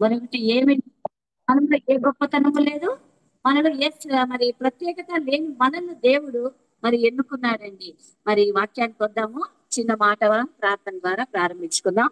మరొకటి ఏమి మనలో ఏ గొప్పతనము లేదు. మనలో మరి ప్రత్యేకత లేని మనల్ని దేవుడు మరి ఎన్నుకున్నాడండి. మరి ఈ వాక్యానికి వద్దాము. చిన్న మాట ప్రార్థన ద్వారా ప్రారంభించుకుందాం.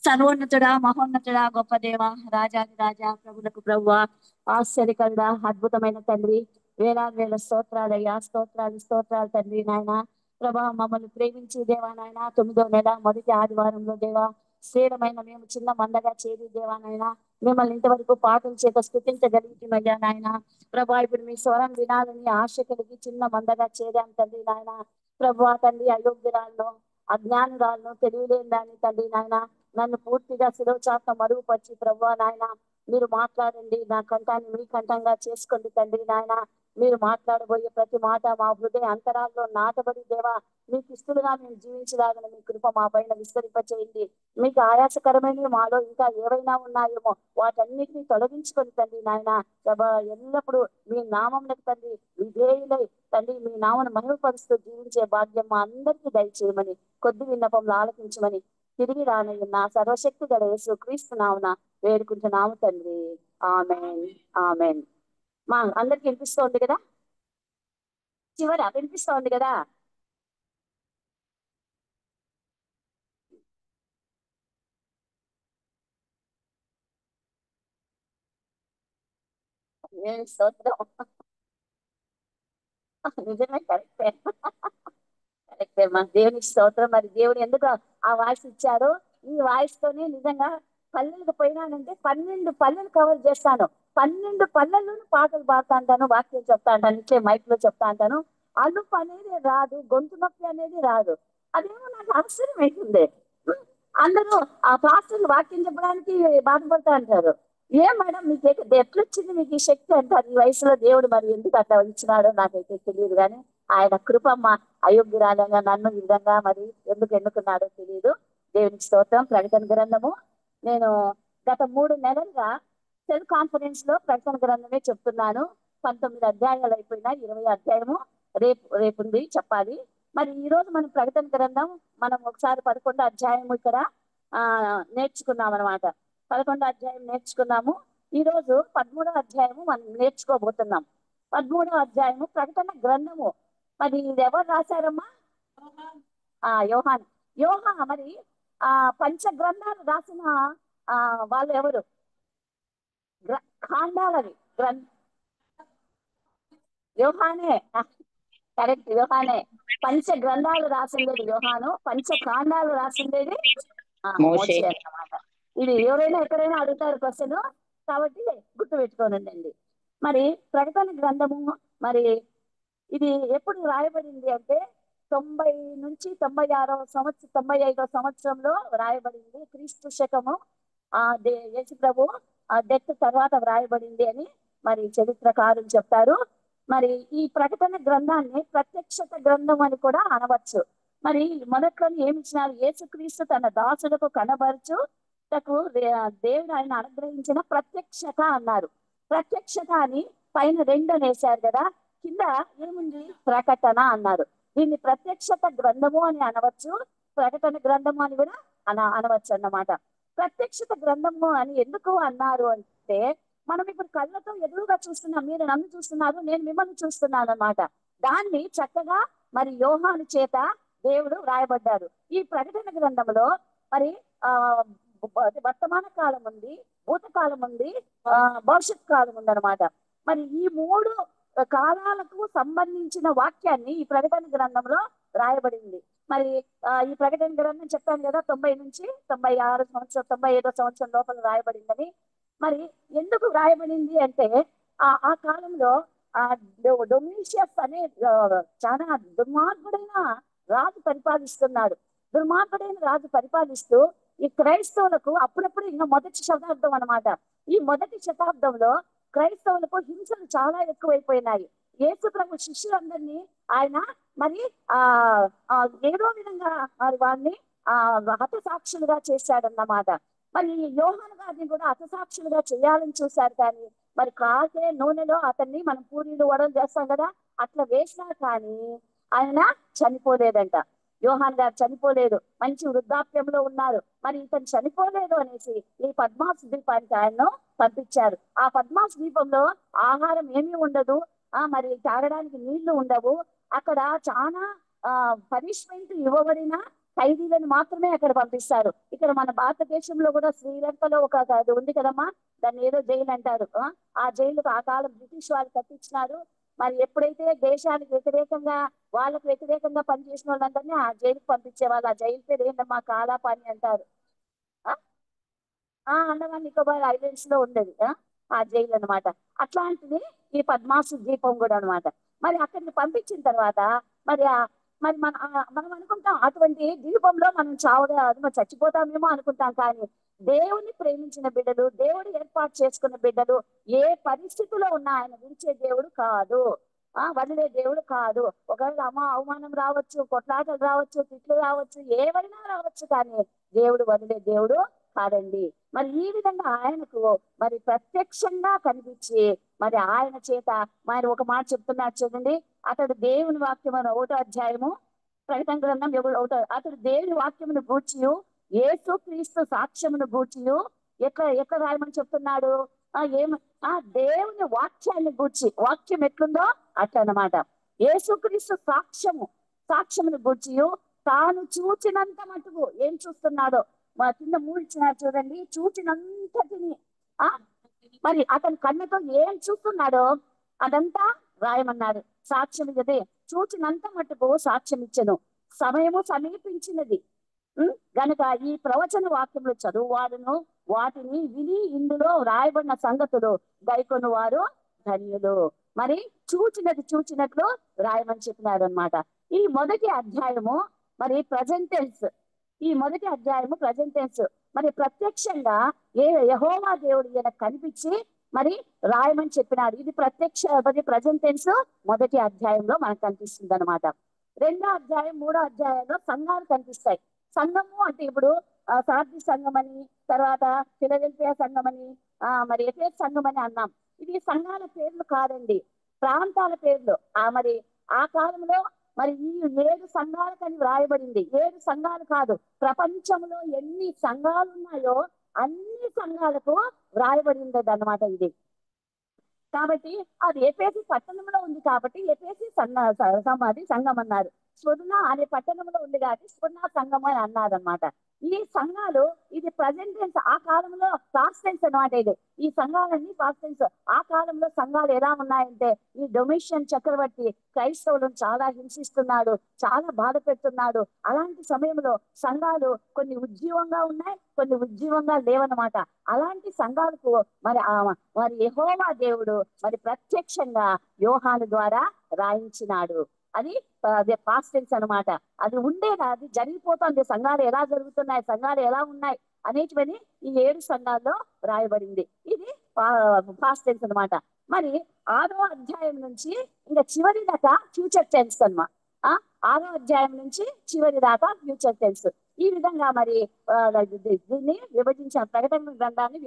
సర్వోన్నతుడా, మహోన్నతుడా, గొప్ప దేవ, రాజాది రాజా, ప్రభులకు ప్రభువా, ఆశ్చర్యకరుడా, అద్భుతమైన తండ్రి, వేలాది వేల స్తోత్రాలయ్యా, స్తోత్రాలు స్తోత్రాలు తండ్రి నాయన. ప్రభా, మమ్మల్ని ప్రేమించి దేవా నాయన, 9వ నెల మొదటి ఆదివారంలో దేవా, శ్రేష్టమైన మేము చిన్న మందగా చేరి దేవా నాయన, మిమ్మల్ని ఇంతవరకు పాటల చేత స్థుతించగలిగినయ్యా నాయన. ప్రభా, ఇప్పుడు మీ స్వరం వినాలని ఆశ కలిగి చిన్న మందగా చేరాం తండ్రి నాయన. ప్రభా తండ్రి, అయోగ్యురాలను, అజ్ఞానురాలను, తెలియలేని దాన్ని తండ్రి నాయన, నన్ను పూర్తిగా శిరోచాప మరుగుపరిచి ప్రభువా నాయన, మీరు మాట్లాడండి, నా కంఠాన్ని మీ కంఠంగా చేసుకోండి తండ్రి నాయన. మీరు మాట్లాడబోయే ప్రతి మాట మా హృదయ అంతరాల్లో నాటబడి దేవా, మీకు ఇష్టలుగా మేము జీవించలాగిన మీ కృప మా పైన విస్తరింప చేయండి. మీకు ఆయాసకరమైనవి మాలో ఇంకా ఏవైనా ఉన్నాయేమో వాటన్నిటిని తొలగించుకొని తండ్రి నాయన. ప్రభా, ఎల్లప్పుడూ మీ నామమునకు తండ్రి విధేయులై తండ్రి మీ నామను మహిమపరుస్తూ జీవించే భాగ్యం మా అందరికీ దయచేయమని, కొద్ది విన్నపంలో ఆలకించమని, తిరిగి రానయ్యున్న సర్వశక్తి గల యేసు క్రీస్తు నామమున వేడుకుంటున్నాము తండ్రి. Amen, amen. మా అందరికి వినిపిస్తోంది కదా? వినిపిస్తోంది కదా? స్తోత్రం. నిజమే, కరెక్టే. కరెక్టే, మన దేవునికి స్తోత్రం. మరి దేవుడు ఎందుకు ఆ వాయిస్ ఇచ్చారు? ఈ వాయిస్ తోనే నిజంగా పల్లెలకు పోయినానంటే 12 పల్లెలు కవర్ చేస్తాను. 12 పల్లెలను పాటలు పాడుతా అంటాను, వాక్యం చెప్తా అంటాను, ఇట్లే మైక్ లో చెప్తా అంటాను. అలుపు అనేది రాదు, గొంతు నొప్పి అనేది రాదు. అదేమో నాకు ఆశ్చర్యం అవుతుంది. అందరూ ఆ పాస్టర్లు వాక్యం చెప్పడానికి బాధపడతా అంటారు. ఏం మేడం మీకు ఎట్లొచ్చింది మీకు ఈ శక్తి అంటారు? ఈ వయసులో దేవుడు మరి ఎందుకు అట్లా ఇచ్చినాడో నాకైతే తెలియదు. కానీ ఆయన కృపమ్మ, అయోగ్యురాలంగా నన్ను ఈ విధంగా మరి ఎందుకు ఎన్నుకున్నాడో తెలియదు. దేవునికి స్తోత్రం. ప్రకటన గ్రంథము నేను గత 3 నెలలుగా సెల్ కాన్ఫరెన్స్ లో ప్రకటన గ్రంథమే చెప్తున్నాను. 19 అధ్యాయాలు అయిపోయినా 20 అధ్యాయము రేపు ఉంది చెప్పాలి. మరి ఈ రోజు మనం ప్రకటన గ్రంథం మనం ఒకసారి 11 అధ్యాయం ఇక్కడ ఆ నేర్చుకున్నాం అనమాట. 11 అధ్యాయం నేర్చుకున్నాము. ఈ రోజు 13 అధ్యాయము మనం నేర్చుకోబోతున్నాం. 13 అధ్యాయము ప్రకటన గ్రంథము. మరి ఇది ఎవరు రాశారమ్మా? యోహాన్. మరి ఆ పంచ గ్రంథాలు రాసిన ఆ వాళ్ళు ఎవరు? ఖాండాలవి యోహానే. కరెక్ట్, యోహానే. పంచ గ్రంథాలు రాసిండేది యోహాను, పంచ కాండాలు రాసిండేది మోషే. మోషే అన్నమాట. ఇది ఎవరైనా ఎక్కడైనా అడుగుతారు క్వశ్చన్, కాబట్టి గుర్తు పెట్టుకోనండి. మరి ప్రకటన గ్రంథము మరి ఇది ఎప్పుడు రాయబడింది అంటే 90 నుంచి 95వ సంవత్సరంలో రాయబడింది. క్రీస్తు శకము యేసు ప్రభు డెత్ తర్వాత వ్రాయబడింది అని మరి చరిత్రకారులు చెప్తారు. మరి ఈ ప్రకటన గ్రంథాన్ని ప్రత్యక్షత గ్రంథం అని కూడా అనవచ్చు. మరి మొదట్లో ఏమి ఇచ్చినారు? యేసుక్రీస్తు తన దాసులకు కనబరచు దేవుడు ఆయన అనుగ్రహించిన ప్రత్యక్షత అన్నారు. ప్రత్యక్షత అని పైన 2 అనేసారు కదా, కింద ఏముంది? ప్రకటన అన్నారు. దీన్ని ప్రత్యక్షత గ్రంథము అని అనవచ్చు, ప్రకటన గ్రంథము అని కూడా అనవచ్చు అన్నమాట. ప్రత్యక్షత గ్రంథము అని ఎందుకు అన్నారు అంటే, మనం ఇప్పుడు కళ్ళతో ఎదురుగా చూస్తున్నాం, మీరు నన్ను చూస్తున్నారు, నేను మిమ్మల్ని చూస్తున్నాను అన్నమాట. దాన్ని చక్కగా మరి యోహాను చేత దేవుడు రాయబడ్డారు. ఈ ప్రకటన గ్రంథంలో మరి ఆ వర్తమాన కాలం ఉంది, భూతకాలం ఉంది, భవిష్యత్ కాలం ఉంది అనమాట. మరి ఈ 3 కాలాలకు సంబంధించిన వాక్యాన్ని ఈ ప్రకటన గ్రంథంలో రాయబడింది. మరి ఈ ప్రకటన గ్రంథం చెప్పాను కదా, 90 నుంచి 96 సంవత్సరం 95వ సంవత్సరం లోపల రాయబడిందని. మరి ఎందుకు రాయబడింది అంటే, ఆ కాలంలో ఆ డొమిషియస్ అనే చాలా దుర్మార్గుడైన రాజు పరిపాలిస్తున్నాడు. దుర్మార్గుడైన రాజు పరిపాలిస్తూ ఈ క్రైస్తవులకు అప్పుడప్పుడు ఇంకా మొదటి శతాబ్దం అనమాట. ఈ మొదటి శతాబ్దంలో క్రైస్తవులకు హింసలు చాలా ఎక్కువైపోయినాయి. యేసు ప్రభు శిష్యులందరినీ ఆయన మరి ఏదో విధంగా మరి వారిని హతసాక్షులుగా చేశాడన్నమాట. మరి యోహాను గారిని కూడా హతసాక్షులుగా చేయాలని చూశారు. కానీ మరి కాసే నూనెలో అతన్ని మనం పూరీలు వడలు చేస్తాం కదా, అట్లా వేసినా కానీ ఆయన చనిపోలేదంట. యోహాన్ గారు చనిపోలేదు, మంచి వృద్ధాప్యంలో ఉన్నారు, మరి ఇతను చనిపోలేదు అనేసి ఈ పద్మాస్ ద్వీపానికి ఆయన్ను పంపించారు. ఆ పద్మాస్ ద్వీపంలో ఆహారం ఏమీ ఉండదు, మరి తాగడానికి నీళ్లు ఉండవు. అక్కడ చాలా పనిష్మెంట్ ఇవ్వబడిన ఖైదీలను మాత్రమే అక్కడ పంపిస్తారు. ఇక్కడ మన భారతదేశంలో కూడా శ్రీలంకలో ఒక అది ఉంది కదమ్మా, దాన్ని ఏదో జైలు అంటారు. ఆ జైలుకు ఆ కాలం బ్రిటిష్ వాళ్ళు కట్టించినారు. మరి ఎప్పుడైతే దేశానికి వ్యతిరేకంగా వాళ్ళకు వ్యతిరేకంగా పనిచేసిన వాళ్ళందరినీ ఆ జైలుకు పంపించే వాళ్ళు. ఆ జైలు పేరు ఏంటమ్మా, కాలాపాని అంటారు. అండమాన్ నికోబార్ ఐలాండ్స్ లో ఉండేది ఆ జైలు అనమాట. అట్లాంటిది ఈ పద్మాసు ద్వీపం కూడా అనమాట. మరి అక్కడికి పంపించిన తర్వాత మరి మరి మనం అనుకుంటాం అటువంటి ద్వీపంలో మనం చావగా చచ్చిపోతామేమో అనుకుంటాం. కానీ దేవుని ప్రేమించిన బిడ్డలు, దేవుడు ఏర్పాటు చేసుకున్న బిడ్డలు ఏ పరిస్థితిలో ఉన్నా ఆయన విడిచే దేవుడు కాదు, వదిలే దేవుడు కాదు. ఒకవేళ అవమానం రావచ్చు, కొట్లాటలు రావచ్చు, తిట్లు రావచ్చు, ఏవైనా రావచ్చు, కానీ దేవుడు వదిలే దేవుడు కాదండి. మరి ఈ విధంగా ఆయనకు మరి ప్రత్యక్షంగా కనిపించి మరి ఆయన చేత మరి ఒక మాట చెప్తున్నారు చూడండి. అతడు దేవుని వాక్యం అని 1వ అధ్యాయము ప్రకటన గ్రంథం అతడు దేవుని వాక్యమును గూర్చియు యేసు క్రీస్తు సాక్ష్యమును గూర్చియు ఎట్లా రాయమని చెప్తున్నాడు. దేవుని వాక్యాన్ని గూర్చి, వాక్యం ఎట్లుందో అట్లా అన్నమాట. యేసుక్రీస్తు సాక్ష్యమును గూర్చియు తాను చూచినంత మటుకు ఏం చూస్తున్నాడో మా కింద మూడిచ్చినారు చూడండి, చూచినంతటిని మరి అతని కన్నుతో ఏం చూస్తున్నాడో అదంతా రాయమన్నాడు. సాక్ష్యం ఇదే, చూచినంత మటుకు సాక్ష్యం ఇచ్చను. సమయము సమీపించినది గనుక ఈ ప్రవచన వాక్యములు చదువువారును వాటిని విని ఇందులో రాయబడిన సంగతులు గైకొను వారు ధన్యులు. మరి చూచినట్లు రాయమని చెప్పినాడు అనమాట. ఈ మొదటి అధ్యాయము మరి ప్రజెంటెన్స్, ఈ మొదటి అధ్యాయము ప్రజెంటెన్స్. మరి ప్రత్యక్షంగా యెహోవా దేవుడు ఈయనకు కనిపించి మరి రాయమని చెప్పినాడు. ఇది ప్రజెంటెన్స్ మొదటి అధ్యాయంలో మనకు కనిపిస్తుంది అనమాట. 2వ అధ్యాయం 3వ అధ్యాయంలో సంఘాలు కనిపిస్తాయి. సంఘము అంటే ఇప్పుడు సార్థి సంఘం అని, తర్వాత ఫిలదెల్ఫియా సంఘం అని, మరి ఎఫెసు సంఘం అని అన్నాం. ఇది సంఘాల పేర్లు కాదండి, ప్రాంతాల పేర్లు. మరి ఆ కాలంలో మరి ఈ 7 సంఘాలకని వ్రాయబడింది. 7 సంఘాలు కాదు, ప్రపంచంలో ఎన్ని సంఘాలు ఉన్నాయో అన్ని సంఘాలకు వ్రాయబడింది అన్నమాట ఇది. కాబట్టి అది ఎఫెసు పట్టణంలో ఉంది కాబట్టి ఎఫెసు సమాధి సంఘం అన్నారు. స్వర్ణ అనే పట్టణంలో ఉంది కాబట్టి స్వర్ణ సంఘం అని అన్నారనమాట. ఈ సంఘాలు ఇది ప్రజెంట్ టెన్స్, ఆ కాలంలో పాస్ట్ టెన్స్ అనమాట. ఇది ఈ సంఘాలన్నీ పాస్ట్ టెన్స్. ఆ కాలంలో సంఘాలు ఎలా ఉన్నాయంటే, ఈ డొమిషియన్ చక్రవర్తి క్రైస్తవులను చాలా హింసిస్తున్నాడు, చాలా బాధ పెడుతున్నాడు. అలాంటి సమయంలో సంఘాలు కొన్ని ఉజ్జీవంగా ఉన్నాయి, కొన్ని ఉజ్జీవంగా లేవన్నమాట. అలాంటి సంఘాలకు మరి యెహోవా దేవుడు మరి ప్రత్యక్షంగా యోహాను ద్వారా రాయించినాడు. అది పాస్ట్ టెన్స్ అనమాట. అది ఉండేదా, అది జరిగిపోతుంది. సంఘాలు ఎలా జరుగుతున్నాయి, సంఘాలు ఎలా ఉన్నాయి అనేటివని ఈ 7 సంఘాల్లో రాయబడింది. ఇది పాస్ట్ టెన్స్ అనమాట. మరి 6వ అధ్యాయం నుంచి ఇంకా చివరి దాకా ఫ్యూచర్ టెన్స్ అన్నమాట. 6వ అధ్యాయం నుంచి చివరి దాకా ఫ్యూచర్ టెన్స్. ఈ విధంగా మరి దీన్ని విభజించారు, ప్రకటన గ్రంథాన్ని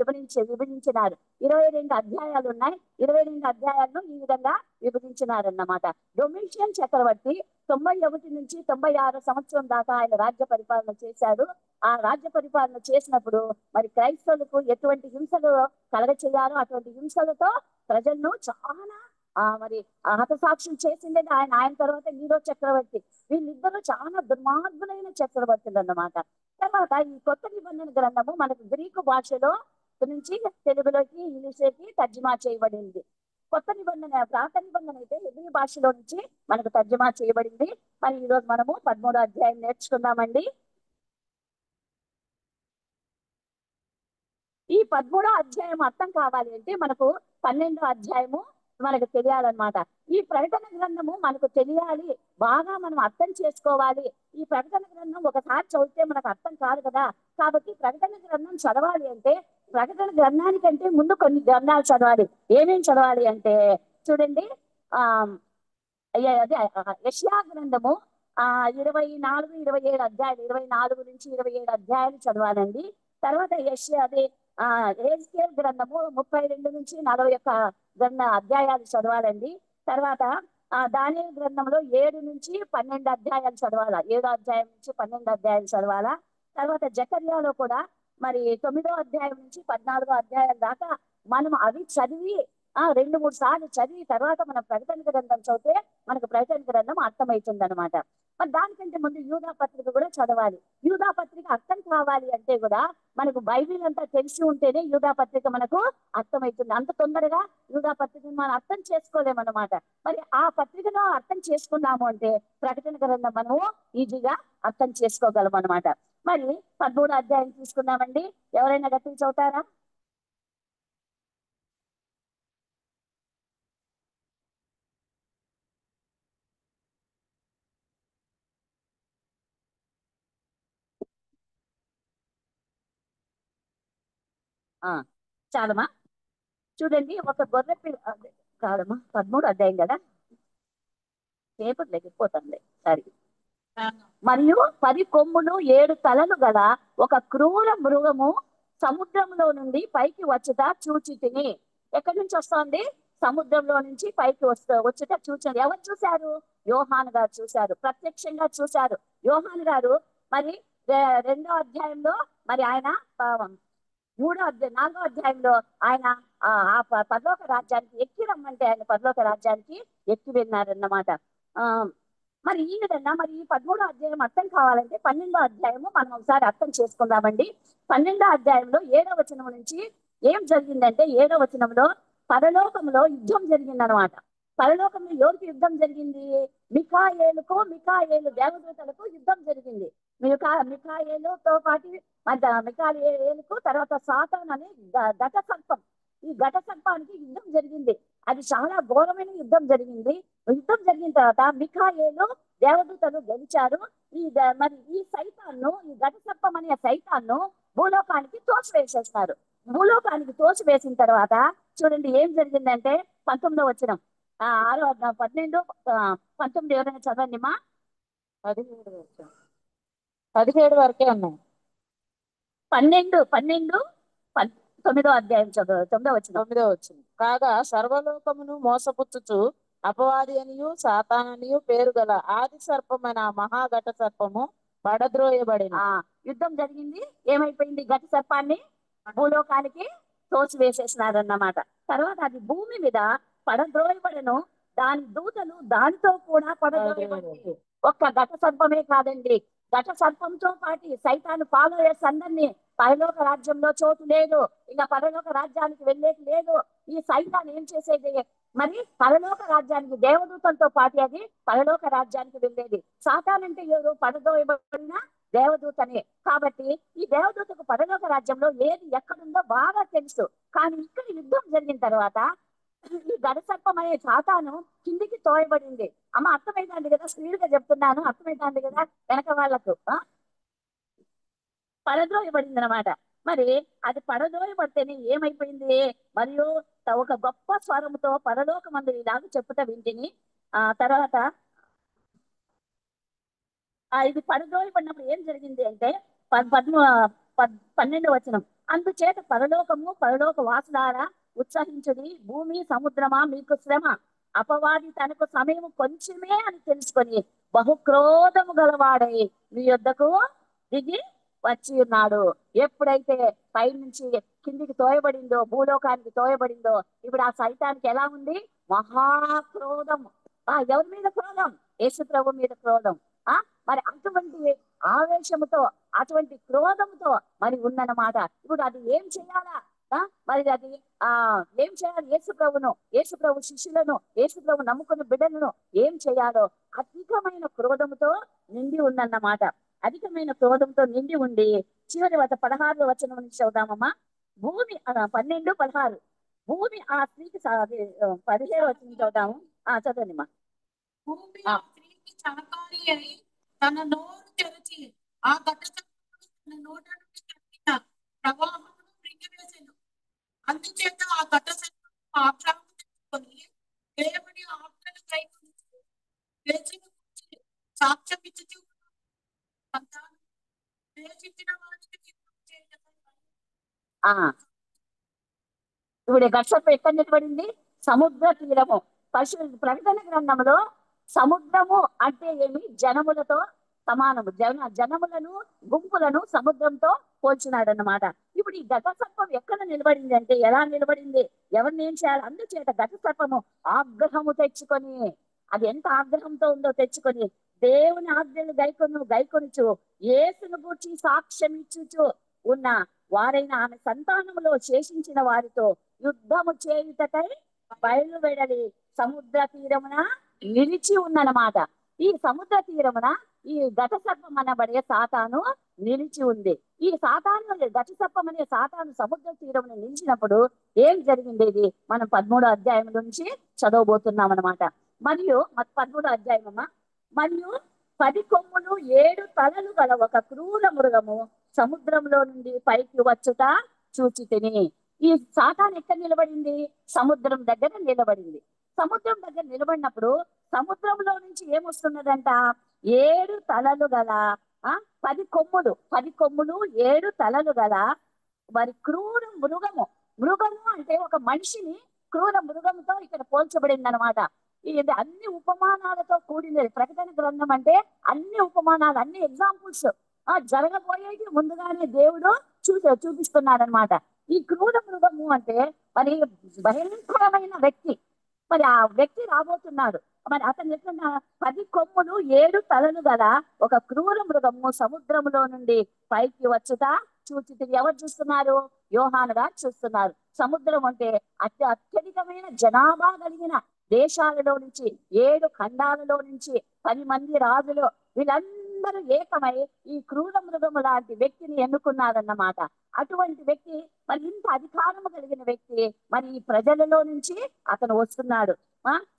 విభజించినారు. 22 అధ్యాయాలు ఉన్నాయి. 22 అధ్యాయాలను ఈ విధంగా విభజించినారన్నమాట. డొమిషియన్ చక్రవర్తి 91 నుంచి 96 సంవత్సరం దాకా ఆయన రాజ్య పరిపాలన చేశాడు. ఆ రాజ్య పరిపాలన చేసినప్పుడు మరి క్రైస్తవులకు ఎటువంటి హింసలు కలగ చేయాలో అటువంటి హింసలతో ప్రజలను చాలా మరి హతసాక్షులు చేసిండేది ఆయన తర్వాత నీరో చక్రవర్తి. వీళ్ళిద్దరూ చాలా దుర్మార్గులైన చక్రవర్తులు అన్నమాట. తర్వాత ఈ కొత్త నిబంధన గ్రంథము మనకు గ్రీకు భాషలో నుంచి తెలుగులోకి, ఇంగ్లీష్లోకి తర్జుమా చేయబడింది. కొత్త నిబంధన, పాత నిబంధన అయితే హెబ్రీ భాషలో నుంచి మనకు తర్జుమా చేయబడింది. మరి ఈరోజు మనము 13వ అధ్యాయం నేర్చుకుందామండి. ఈ 13వ అధ్యాయం అర్థం కావాలి అంటే మనకు 12వ అధ్యాయము మనకు తెలియాలన్నమాట. ఈ ప్రకటన గ్రంథము మనకు తెలియాలి, బాగా మనం అర్థం చేసుకోవాలి. ఈ ప్రకటన గ్రంథం ఒకసారి చదివితే మనకు అర్థం కాదు కదా. కాబట్టి ప్రకటన గ్రంథం చదవాలి అంటే ప్రకటన గ్రంథానికంటే ముందు కొన్ని గ్రంథాలు చదవాలి. ఏమేమి చదవాలి అంటే చూడండి, అదే యెషయా గ్రంథము 24, 27 అధ్యాయాలు, 24 నుంచి 27 అధ్యాయాలు చదవాలండి. తర్వాత హెజ్కేల్ గ్రంథము 32 నుంచి 41 అధ్యాయాలు చదవాలండి. తర్వాత దానియేలు గ్రంథంలో 7 నుంచి 12 అధ్యాయాలు చదవాలా, 7 అధ్యాయం నుంచి 12 అధ్యాయాలు చదవాలా. తర్వాత జకర్యాలో కూడా మరి 9 అధ్యాయం నుంచి 14 అధ్యాయాల దాకా మనం అవి చదివి 2 3 సార్లు చదివి తర్వాత మనం ప్రకటన గ్రంథం చదివితే మనకు ప్రకటన గ్రంథం అర్థమవుతుంది అనమాట. మరి దానికంటే ముందు యూదా పత్రిక కూడా చదవాలి. యూదా పత్రిక అర్థం కావాలి అంటే కూడా మనకు బైబిల్ అంతా తెలిసి ఉంటేనే యూదా పత్రిక మనకు అర్థమవుతుంది. అంత తొందరగా యూదా పత్రికను మనం అర్థం చేసుకోలేమన్నమాట. మరి ఆ పత్రికను అర్థం చేసుకున్నాము అంటే ప్రకటన గ్రంథం మనము ఈజీగా అర్థం చేసుకోగలం అనమాట. మరి 13 అధ్యాయం తీసుకున్నామండి. ఎవరైనా గట్టిగా చదువుతారా? ఆ చాలమా? చూడండి, ఒక గొర్రె పిల్ల కాదమ్మా, 13 అధ్యాయం కదా, పేపర్ లెగిపోతుంది సరే. మరియు 10 కొమ్ములు 7 తలలు గల ఒక క్రూర మృగము సముద్రంలో నుండి పైకి వచ్చుట చూచి తిని. ఎక్కడి నుంచి వస్తోంది? సముద్రంలో నుంచి పైకి వచ్చుట చూచారు. ఎవరు చూశారు? యోహాను గారు చూశారు, ప్రత్యక్షంగా చూశారు యోహాను గారు. మరి 2వ అధ్యాయంలో మరి ఆయన 4వ అధ్యాయంలో ఆయన పరలోక రాజ్యానికి ఎక్కి రమ్మంటే ఆయన పరలోక రాజ్యానికి ఎక్కి వెళ్ళారన్నమాట. ఆ మరి ఈ విధంగా మరి ఈ 13వ అధ్యాయం అర్థం కావాలంటే 12వ అధ్యాయము మనం ఒకసారి అర్థం చేసుకుందామండి. 12వ అధ్యాయంలో 7వ వచనం నుంచి ఏం జరిగిందంటే, 7వ వచనంలో పరలోకంలో యుద్ధం జరిగిందనమాట. పరలోకంలో ఎవరికి యుద్ధం జరిగింది? మికాయేలు దేవదూతలకు యుద్ధం జరిగింది. మికాయేలుతో పాటు మికాయేలుకు తర్వాత సాతాన్ అనే ఘట సర్పం, ఈ ఘట సర్పానికి యుద్ధం జరిగింది. అది చాలా ఘోరమైన యుద్ధం జరిగింది. యుద్ధం జరిగిన తర్వాత మిఖాయేలు దేవదూతలు గెలిచారు. మరి ఈ సైతాన్ను, ఈ ఘట సర్పం అనే సైతాన్ను భూలోకానికి తోసివేసేస్తారు. భూలోకానికి తోసివేసిన తర్వాత చూడండి ఏం జరిగిందంటే 19వ వచనం, 12 19 ఎవరైనా చదవండి మా. 17 వరకే ఉన్నాయి. 12 9వ అధ్యాయం చదువు, 9వ వచనం. 9వ వచనం. కాగా సర్వలోకమును మోసపుచ్చుచు అపవాది అనియు సాతాననియు పేరు గల ఆది సర్పమైన ఆ మహాఘట సర్పము పడద్రోయబడిన. యుద్ధం జరిగింది. ఏమైపోయింది? ఘట సర్పాన్ని భూలోకానికి తోసివేసేసినారన్నమాట. తర్వాత అది భూమి మీద పడద్రోయబడను, దాని దూతలు దానితో కూడా పడద్రోయబడింది. ఒక్క ఘట సర్పమే కాదండి, ఘట సర్పంతో పాటు సైతాను ఫాలోయర్స్ అందరినీ పరలోక రాజ్యంలో చోటు లేదు, ఇంకా పరలోక రాజ్యానికి వెళ్ళేది లేదు. ఈ సైతాన్ ఏం చేసేది? మరి పరలోక రాజ్యానికి దేవదూతలతో పాటు అది పరలోక రాజ్యానికి వెళ్ళేది. సాతాన్ అంటే ఎవరు? పడదోయబడిన దేవదూతనే. కాబట్టి ఈ దేవదూతకు పరలోక రాజ్యంలో ఏది ఎక్కడుందో బాగా తెలుసు. కానీ ఇక్కడ యుద్ధం జరిగిన తర్వాత ఈ గడసర్పం అనే సాతాను కిందికి తోయబడింది. అమ్మ అర్థమైందండి కదా, స్పీడ్ గా చెప్తున్నాను, అర్థమైందండి కదా వెనక వాళ్ళకు. పడద్రోయబడింది అనమాట. మరి అది పడద్రోయబడితేనే ఏమైపోయింది? మరియు ఒక గొప్ప స్వరముతో పరలోకమందు ఇలాగ చెప్పుట వింటిని. తర్వాత ఇది పడద్రోయబడినప్పుడు ఏం జరిగింది అంటే 12వ వచనం, అందుచేత పరలోకము పరలోక వాసులారా ఉత్సహించుడి, భూమి సముద్రమా మీకు శ్రమ, అపవాది తనకు సమయం కొంచెమే అని తెలుసుకొని బహుక్రోధము గలవాడై మీ యొద్దకు దిగి వచ్చి ఉన్నాడు. ఎప్పుడైతే పై నుంచి కిందికి తోయబడిందో, భూలోకానికి తోయబడిందో, ఇప్పుడు ఆ సైతానికి ఎలా ఉంది? మహాక్రోధం. ఎవరి మీద క్రోధం? యేసు ప్రభు మీద క్రోధం. మరి అటువంటి ఆవేశముతో, అటువంటి క్రోధముతో మరి ఉందన్నమాట. ఇప్పుడు అది ఏం చేయాలా? మరి అది ఏం చేయాలి? యేసు ప్రభు శిష్యులను, యేసు ప్రభు నమ్ముకున్న బిడ్డలను ఏం చేయాలో అధికమైన క్రోధముతో నిండి ఉందన్నమాట. అధికమైన క్రోధంతో నిండి ఉండి చివరి 16వ వచనం నుంచి చదువుదామమ్మా. భూమి 12, 16 భూమి ఆ స్త్రీకి 17వ వచనం చదువుదాము. చదవండి మా. భూమి ఆ స్త్రీకి సహకారి అయి తన నోరు తెరచి ఆ ఘట సర్పమును తన నోట నుండి కట్టిన ప్రవాహమును మృంగివేసెను. అందుచేత ఆ ఘట సర్పము ఆజ్ఞను తెచ్చుకొని దేవుని ఆజ్ఞను కైకొనుచు యేసును గూర్చి సాక్ష్యమిచ్చుచు తాను ద్వేషించిన వారికి యుద్ధం చేయటకై ఇప్పుడు ఘట సర్పం ఎక్కడ నిలబడింది? సముద్ర తీరము. ప్రకటన గ్రంథంలో సముద్రము అంటే ఏమి? జనములతో సమానము. జనములను, గుంపులను సముద్రంతో పోల్చినాడు అన్నమాట. ఇప్పుడు ఈ ఘట సర్పం ఎక్కడ నిలబడింది అంటే, ఎలా నిలబడింది, ఎవరిని ఏం చేయాలి? అందుచేత ఘట సర్పము ఆగ్రహము తెచ్చుకొని, అది ఎంత ఆగ్రహంతో ఉందో తెచ్చుకొని, దేవుని ఆజ్ఞలు గైకొనుచు యేసును గూర్చి సాక్ష్యం ఇచ్చుచు ఉన్న వారైన ఆమె సంతానములో శేషించిన వారితో యుద్ధము చేయుటకై బయలువెడలి సముద్ర తీరమున నిలిచి ఉందన్నమాట. ఈ సముద్ర తీరమున ఈ ఘట సర్పం అనబడే సాతాను నిలిచి ఉంది. ఈ సాతాను ఘట సర్పం అనే సాతాను సముద్ర తీరమున నిలిచినప్పుడు ఏం జరిగింది? ఇది మనం 13వ అధ్యాయం నుంచి చదవబోతున్నాం అనమాట. మరియు 13వ అధ్యాయమమ్మా. మరియు 10 కొమ్ములు 7 తలలు గల ఒక క్రూర మృగము సముద్రంలో నుండి పైకి వచ్చుట చూచితిని. ఈ సాతాను ఎక్కడ నిలబడింది? సముద్రం దగ్గర నిలబడింది. సముద్రం దగ్గర నిలబడినప్పుడు సముద్రంలో నుంచి ఏమొస్తున్నదంట? 7 తలలు గల 10 కొమ్ములు 7 తలలు గల మరి క్రూర మృగము అంటే ఒక మనిషిని క్రూర మృగంతో ఇక్కడ పోల్చబడింది అనమాట. ఇది అన్ని ఉపమానాలతో కూడినది. ప్రకటన గ్రంథం అంటే అన్ని ఉపమానాలు, అన్ని ఎగ్జాంపుల్స్ జరగబోయేది ముందుగానే దేవుడు చూపిస్తున్నాడు అనమాట. ఈ క్రూర మృగము అంటే మరి భయంకరమైన వ్యక్తి. మరి ఆ వ్యక్తి రాబోతున్నాడు. మరి అతను ఎట్లా? 10 కొమ్ములు 7 తలలు గల ఒక క్రూర మృగము సముద్రములో నుండి పైకి వచ్చుతా చూచితిని. ఎవరు చూస్తున్నారు? యోహాను గారు చూస్తున్నారు. సముద్రం అంటే అత్యధికమైన జనాభా కలిగిన దేశాలలో నుంచి, 7 ఖండాలలో నుంచి 10 మంది రాజులు వీళ్ళందరూ ఏకమై ఈ క్రూర మృగము లాంటి వ్యక్తిని ఎన్నుకున్నారన్నమాట. అటువంటి వ్యక్తి, మరి ఇంత అధికారము కలిగిన వ్యక్తి, మరి ఈ ప్రజలలో నుంచి అతను వస్తున్నాడు.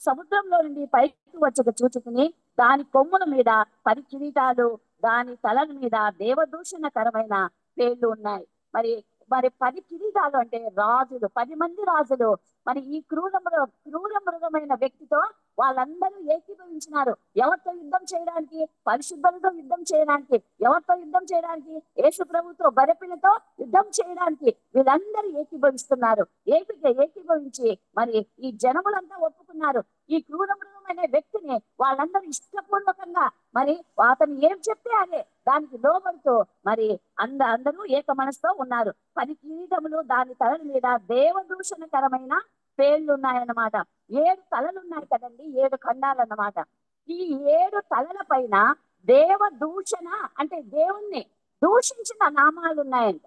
సముద్రంలో నుండి పైకి వచ్చక చూచుకుని దాని కొమ్ముల మీద 10 కిరీటాలు, దాని తలల మీద దేవదూషణకరమైన పేర్లు ఉన్నాయి. మరి 10 కిరీటాలు అంటే రాజులు, 10 మంది రాజులు. మరి ఈ క్రూర మృగమైన వ్యక్తితో వాళ్ళందరూ ఏకీభవించినారు. ఎవరితో యుద్ధం చేయడానికి? పరిశుద్ధులతో యుద్ధం చేయడానికి. ఎవరితో యుద్ధం చేయడానికి? యేసు ప్రభుతో, బలిపీలతో యుద్ధం చేయడానికి వీళ్ళందరూ ఏకీభవిస్తున్నారు. ఏకీభవించి మరి ఈ జనములంతా ఒప్పుకున్నారు. ఈ క్రూర మృగమైన వ్యక్తిని వాళ్ళందరూ ఇష్టపూర్వకంగా మరి అతను ఏం చెప్తే అదే దానికి లోబడుతూ మరి అందరూ ఏక మనసుతో ఉన్నారు. 10 కిరీటములు, దాని తలల మీద దేవదూషణకరమైన పేర్లు ఉన్నాయన్నమాట. 7 తలలు ఉన్నాయి కదండి, 7 ఖండాలు అన్నమాట. ఈ 7 తలల పైన దేవదూషణ అంటే దేవుణ్ణి దూషించిన నామాలు ఉన్నాయంట.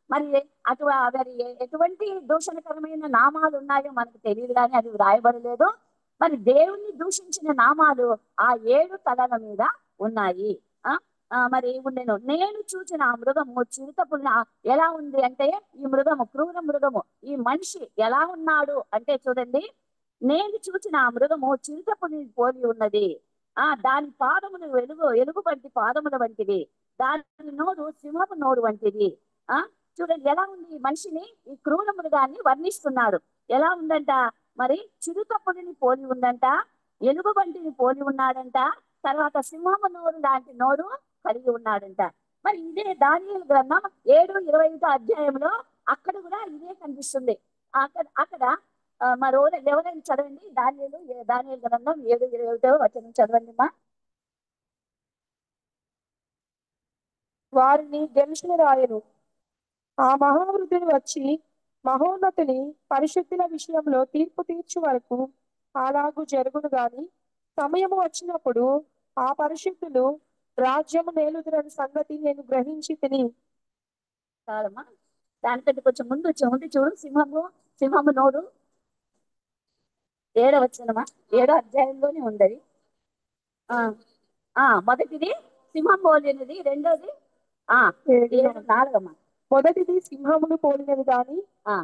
మరి ఎటువంటి దూషణకరమైన నామాలు ఉన్నాయో మనకు తెలియదు, కానీ అది వ్రాయబడలేదు. మరి దేవుణ్ణి దూషించిన నామాలు ఆ 7 తలల మీద ఉన్నాయి. మరి నేను చూసిన ఆ మృగము చిరుతపులిన ఎలా ఉంది అంటే, ఈ మృగము క్రూర మృగము, ఈ మనిషి ఎలా ఉన్నాడు అంటే చూడండి, నేను చూసిన ఆ మృగము చిరుతపులిని పోలి ఉన్నది. దాని పాదములు ఎలుగుబంటి పాదముల వంటివి, దాని నోరు సింహపు నోరు వంటిది. చూడండి ఎలా ఉంది. ఈ మనిషిని, ఈ క్రూర మృగాన్ని వర్ణిస్తున్నారు. ఎలా ఉందంట? మరి చిరుతపులిని పోలి ఉందంట, ఎలుగుబంటిని పోలి ఉన్నాడంట, తర్వాత సింహము నోరు లాంటి నోరు కలిగి ఉన్నాడంట. మరి ఇదే దానియేలు గ్రంథం 7:25 అధ్యాయంలో అక్కడ కూడా ఇదే కనిపిస్తుంది. అక్కడ మరో ఎవరైనా చదవండి. దానియేలు గ్రంథం 7:25 వచనం చదవండి మా. వారిని గెలిచిన రాయను. ఆ మహావృద్ధుడు వచ్చి మహోన్నతుని పరిశుద్ధుల విషయంలో తీర్పు తీర్చు వరకు అలాగూ జరుగును గాని, సమయము వచ్చినప్పుడు ఆ పరిశుద్ధులు రాజ్యము నేలుదురని సంగతి నేను గ్రహించి తిని. కాదమ్మా, దానికంటే కొంచెం ముందు చూడు. సింహము నోరు 7వ వచనమా, 7వ అధ్యాయంలోనే ఉండదు. మొదటిది సింహం పోలినది, రెండోది 4. మొదటిది సింహమును పోలినది గాని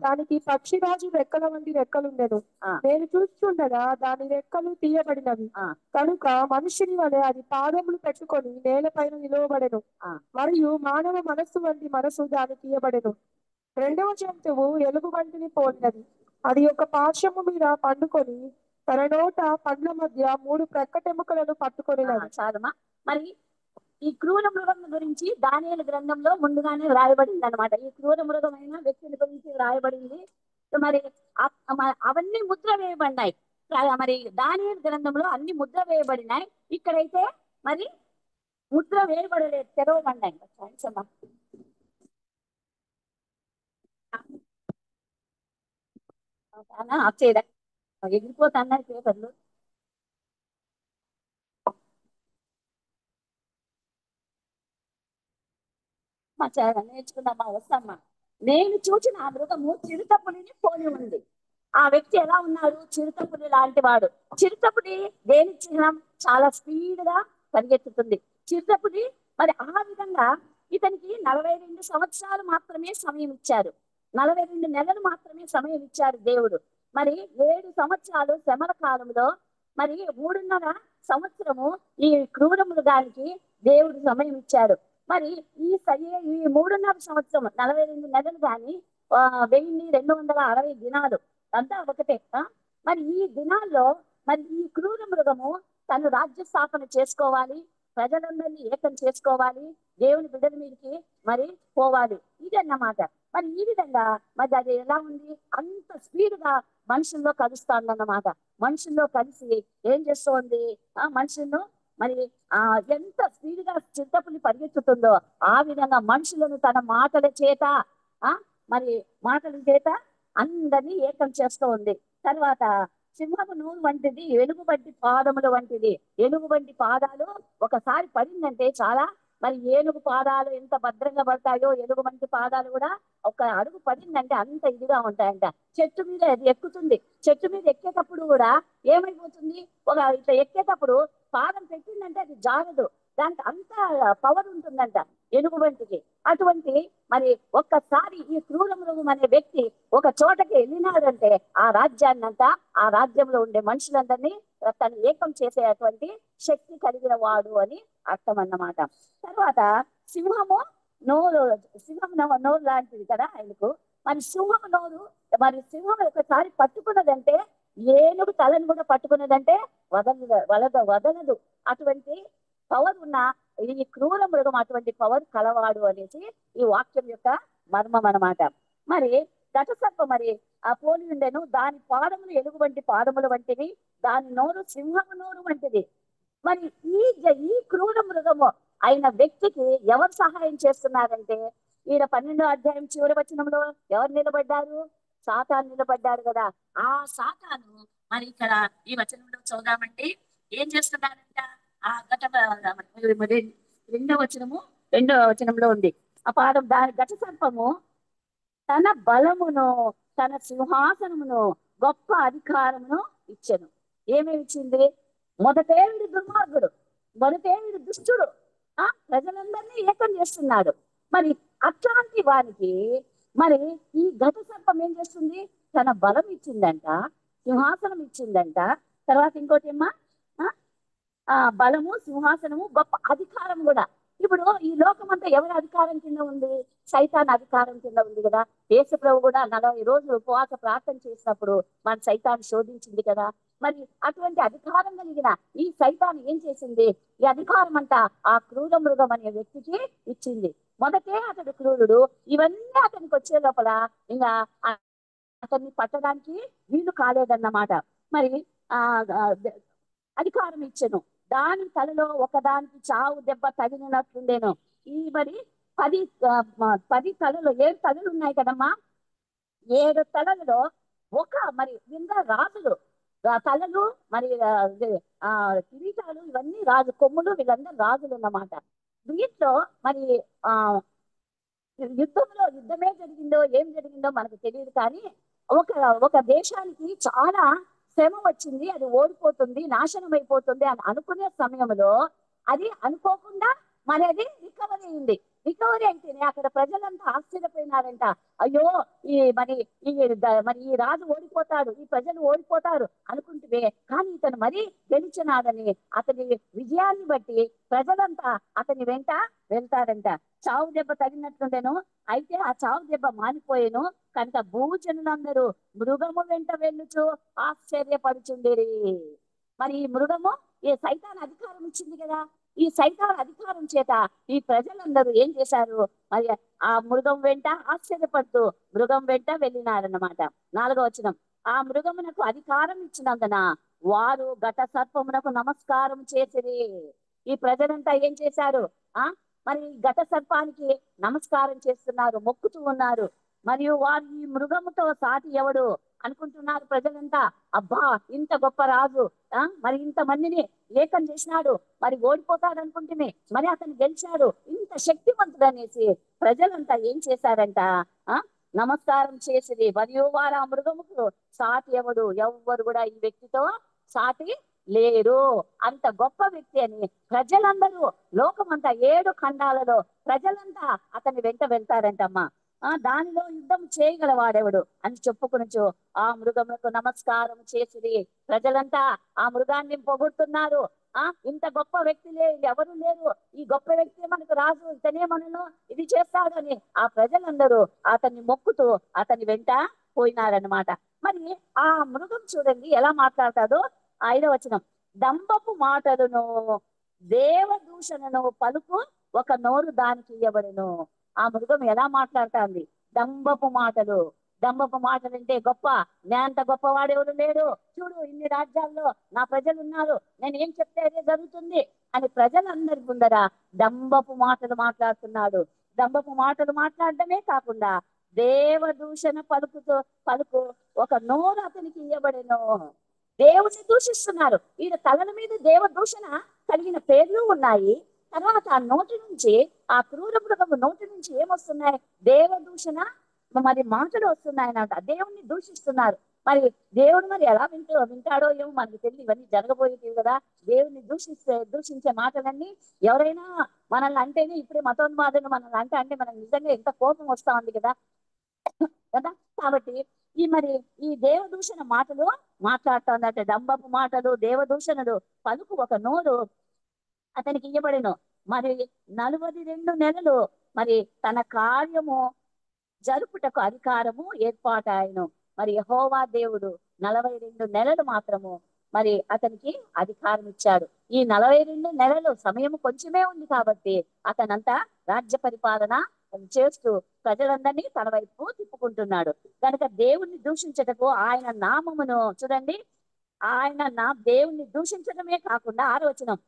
దానికి పక్షిరాజు రెక్కల వంటి రెక్కలుండెను. నేను చూస్తుండగా దాని రెక్కలు తీయబడినవి కనుక మనుషుని వలె అది పాదములు పెట్టుకొని నేలపైన నిలవబడెను. మరియు మానవ మనస్సు వంటి మనసు దాని తీయబడెను. 2వ జంతువు ఎలుగు వంటిని పోలినది. అది ఒక పార్శ్వము మీద పండుకొని తన నోట పండ్ల మధ్య 3 ప్రక్కటెముకలను పట్టుకొనినది. చాలమా. మరి ఈ క్రూర మృగం గురించి దానియేలు గ్రంథంలో ముందుగానే వ్రాయబడింది అనమాట. ఈ క్రూర మృగమైన వ్యక్తుల గురించి వ్రాయబడింది. మరి అవన్నీ ముద్ర వేయబడినాయి. మరి దానియేలు గ్రంథంలో అన్ని ముద్ర వేయబడినాయి. ఇక్కడైతే మరి ముద్ర వేయబడలేదు, తెరవబడినాయి. చేయడం ఎగిరిపోతున్నాయి పేపర్లు. నేర్చుకుందామా, వస్తామ్మా. నేను చూసిన ఆ మృగము చిరుతపులిని పోలి ఉంది. ఆ వ్యక్తి ఎలా ఉన్నాడు? చిరుతపులి లాంటి వాడు. చిరుతపులి దేని చిహ్నం? చాలా స్పీడ్ గా పరిగెత్తుతుంది చిరుతపులి. మరి ఆ విధంగా ఇతనికి 42 సంవత్సరాలు మాత్రమే సమయం ఇచ్చారు. 42 నెలలు మాత్రమే సమయం ఇచ్చారు దేవుడు. మరి 7 సంవత్సరాలు శ్రమల కాలంలో మరి 3.5 సంవత్సరము ఈ క్రూర మృగానికి దేవుడు సమయం ఇచ్చాడు. మరి ఈ 3.5 సంవత్సరం 42 నెలలు కానీ 1260 దినాలు అంతా ఒకటే. మరి ఈ దినాల్లో మరి ఈ క్రూర మృగము తను రాజ్య స్థాపన చేసుకోవాలి, ప్రజలందరినీ ఏకం చేసుకోవాలి, దేవుని బిడ్డల మీదకి మరి పోవాలి, ఇదన్నమాట. మరి ఈ విధంగా మరి అది ఎలా ఉంది? అంత స్పీడ్ గా మనుషుల్లో కలుస్తాందన్నమాట. మనుషుల్లో కలిసి ఏం చేస్తోంది? మనుషులను మరి ఎంత స్పీడ్ గా చిరుతపులి పరిగెత్తుతుందో ఆ విధంగా మనుషులను తన మాటల చేత మరి మాటల చేత అందరినీ ఏకం చేస్తూ ఉంది. తర్వాత సింహము నూరు వంటిది, ఎలుగుబంటి పాదముల వంటిది. ఎలుగుబంటి పాదాలు ఒకసారి పడిందంటే చాలా, మరి ఏనుగు పాదాలు ఎంత భద్రంగా పడతాయో ఎలుగుబంటి పాదాలు కూడా ఒక అడుగు పడిందంటే అంత ఇదిగా ఉంటాయంట. చెట్టు మీద అది ఎక్కుతుంది. చెట్టు మీద ఎక్కేటప్పుడు కూడా ఏమైపోతుంది? ఇట్లా ఎక్కేటప్పుడు పాదం పెట్టిందంటే అది జారదు, దానికి అంత పవర్ ఉంటుందంట ఎలుగుబంటికి. అటువంటి మరి ఒక్కసారి ఈ క్రూర మృగం అనే వ్యక్తి ఒక చోటకి వెళ్ళినాడంటే ఆ రాజ్యాన్ని అంతా, ఆ రాజ్యంలో ఉండే మనుషులందరినీ తను ఏకం చేసేటువంటి శక్తి కలిగిన వాడు అని అర్థం అన్నమాట. తర్వాత సింహము నోరు లాంటిది కదా ఆయనకు. మరి సింహము నోరు, మరి సింహం ఒకసారి పట్టుకున్నదంటే ఏనుగు తలను కూడా పట్టుకున్నదంటే వదలదు. అటువంటి పవర్ ఉన్న ఈ క్రూర మృగం అటువంటి పవర్ కలవాడు అనేసి ఈ వాక్యం యొక్క మర్మం అన్నమాట. మరి ఘటసర్ప మరి ఆ పోలి ఉండెను, దాని పాదములు ఎలుగుబంటి పాదముల వంటివి, దాని నోరు సింహము నోరు వంటిది. మరి ఈ క్రూర మృగము అయిన వ్యక్తికి ఎవరు సహాయం చేస్తున్నారంటే, ఈయన 12వ అధ్యాయం చివరి వచనంలో ఎవరు నిలబడ్డారు? సాతాను నిలబడ్డాడు కదా. ఆ సాతాను మరి ఇక్కడ ఈ వచనంలో చూద్దామంటే ఏం చేస్తున్నారంట? ఆ రెండవ వచనంలో ఉంది. ఆ పాదం దాని ఘట సర్పము తన బలమును, తన సింహాసనమును, గొప్ప అధికారమును ఇచ్చెను. ఏమేమి ఇచ్చింది? మొదటే వీడు దుర్మార్గుడు, మొదటే వీడు దుష్టుడు, ప్రజలందరినీ ఏకం చేస్తున్నాడు. మరి అట్లాంటి వారికి మరి ఈ ఘట సర్పం ఏం చేస్తుంది? తన బలం ఇచ్చిందంట, సింహాసనం ఇచ్చిందంట. తర్వాత ఇంకోటి ఏమ్మా? బలము, సింహాసనము, గొప్ప అధికారం కూడా. ఇప్పుడు ఈ లోకం అంతా ఎవరి అధికారం కింద ఉంది? సైతాన్ అధికారం కింద ఉంది కదా. యేసు ప్రభు కూడా 40 రోజులు ఉపవాస ప్రార్థన చేసినప్పుడు మన సైతాన్ శోధించింది కదా. మరి అటువంటి అధికారం కలిగిన ఈ సైతాన్ ఏం చేసింది? ఈ అధికారం అంతా ఆ క్రూర మృగం అనే వ్యక్తికి ఇచ్చింది. మొదటే అతడు క్రూరుడు, ఇవన్నీ అతనికి వచ్చే లోపల ఇంకా అతన్ని పట్టడానికి వీలు కాలేదన్నమాట. మరి అధికారం ఇచ్చెను. దాని తలలో ఒకదానికి చావు దెబ్బ తగిలినట్లుండేను. ఈ మరి 10 తలలు, 7 తలలు ఉన్నాయి కదమ్మా. 7 తలలలో ఒక మరి కింద రాజులు తలలు, మరి కిరీటాలు, ఇవన్నీ రాజు కొమ్ములు, వీళ్ళందరూ రాజులు అన్నమాట. వీటిలో మరి యుద్ధమే జరిగిందో ఏం జరిగిందో మనకు తెలియదు. కానీ ఒక దేశానికి చాలా శ్రమ వచ్చింది, అది ఓడిపోతుంది, నాశనం అయిపోతుంది అని అనుకునే సమయంలో అది అనుకోకుండా మరి అది రికవరీ అయింది. రికవరీ అయితేనే అక్కడ ప్రజలంతా ఆశ్చర్యపోయినారంట. అయ్యో మరి ఈ రాజు ఓడిపోతాడు, ఈ ప్రజలు ఓడిపోతారు అనుకుంటే, కానీ ఇతను మరి గెలిచినాడని అతని విజయాన్ని బట్టి ప్రజలంతా అతని వెంట వెళ్తారంట. చావు దెబ్బ తగినట్లుండేను. అయితే ఆ చావు దెబ్బ మానిపోయేను కనుక భూజనులందరూ మృగము వెంట వెళ్ళుచు ఆశ్చర్యపడుచుండిరి. మరి ఈ మృగము ఈ సైతాన్ అధికారం ఇచ్చింది కదా. ఈ సైతాన్ అధికారం చేత ఈ ప్రజలందరూ ఏం చేశారు? మరి ఆ మృగం వెంట ఆశ్చర్యపడుతూ మృగం వెంట వెళ్ళినారన్నమాట. 4వ వచనం, ఆ మృగమునకు అధికారం ఇచ్చినందున వారు ఘట సర్పమునకు నమస్కారం చేసిరి. ఈ ప్రజలంతా ఏం చేశారు? ఆ మరి ఘట సర్పానికి నమస్కారం చేస్తున్నారు, మొక్కుతూ ఉన్నారు. మరియు వారు ఈ మృగముతో సాటి ఎవడు అనుకుంటున్నారు ప్రజలంతా. అబ్బా, ఇంత గొప్ప రాజు మరి ఇంత మందిని ఏకం చేసినాడు, మరి ఓడిపోతాడు అనుకుంటేనే మరి అతను గెలిచాడు, ఇంత శక్తివంతుడు అనేసి ప్రజలంతా ఏం చేశారంట? ఆ నమస్కారం చేసిరి. మరియు వారు ఆ మృగముకు సాటి ఎవడు, ఎవ్వరు కూడా ఈ వ్యక్తితో సాటి లేరు, అంత గొప్ప వ్యక్తి అని ప్రజలందరూ, లోకమంతా 7 ఖండాలలో ప్రజలంతా అతని వెంట వెళ్తారంటమ్మా. దానిలో యుద్ధం చేయగల వాడెవడు అని చెప్పుకొనొచ్చు ఆ మృగములకు నమస్కారం చేసిరి. ప్రజలంతా ఆ మృగాన్ని పొగుడుతున్నారు. ఇంత గొప్ప వ్యక్తి ఎవరు లేరు, ఈ గొప్ప వ్యక్తి మనకు రాజు, ఇతనే మనను ఇది చేస్తాడని ఆ ప్రజలందరూ అతన్ని మొక్కుతూ అతని వెంట పోయినారనమాట. మరి ఆ మృగం చూడండి ఎలా మాట్లాడతాడో. 5వ వచనం, దంబపు మాటలను దేవదూషణను పలుకు ఒక నోరు దానికి ఇవ్వబడెను. ఆ మృగం ఎలా మాట్లాడుతుంది? దంబపు మాటలు. దంబపు మాటలు అంటే గొప్ప, నేనంత గొప్పవాడు ఎవరు లేడు, చూడు ఇన్ని రాజ్యాల్లో నా ప్రజలు ఉన్నారు, నేను ఏం చెప్తే అదే జరుగుతుంది అని ప్రజలందరి ముందర దంబపు మాటలు మాట్లాడుతున్నాడు. దంబపు మాటలు మాట్లాడడమే కాకుండా దేవదూషణ పలుకు ఒక నోరు అతనికి ఇవ్వబడెను. దేవుని దూషిస్తున్నారు. ఈయన తలల మీద దేవదూషణ కలిగిన పేర్లు ఉన్నాయి. తర్వాత ఆ నోటి నుంచి, ఆ క్రూర మృగము నోటి నుంచి ఏమొస్తున్నాయి? దేవదూషణ మరి మాటలు వస్తున్నాయి అన్నమాట. దేవుణ్ణి దూషిస్తున్నారు. మరి దేవుడు మరి ఎలా వింటాడో ఏమో మనకు తెలియదు, ఇవన్నీ జరగబోయేది కదా. దేవుణ్ణి దూషించే మాటలన్నీ ఎవరైనా మనల్ని అంటేనే, ఇప్పుడే మతోన్మాదులు మనల్ని అంటే మనకు నిజంగా ఎంత కోపం వస్తా ఉంది కదా. కాబట్టి ఈ దేవదూషణ మాటలు మాట్లాడుతుందంటే, డంబపు మాటలు దేవదూషణలు పలుకు ఒక నోరు అతనికి ఇవ్వబడెను. మరి 42 నెలలు మరి తన కార్యము జరుపుటకు అధికారము ఏర్పాటాయను. మరి యెహోవా దేవుడు 42 నెలలు మాత్రము మరి అతనికి అధికారం ఇచ్చాడు. ఈ 42 నెలలు సమయం కొంచెమే ఉంది కాబట్టి అతనంతా రాజ్య పరిపాలన చేస్తూ ప్రజలందరినీ తన వైపు తిప్పుకుంటున్నాడు. కనుక దేవుణ్ణి దూషించటకు ఆయన నామమును చూడండి, దేవుణ్ణి దూషించడమే కాకుండా 6వ వచనం,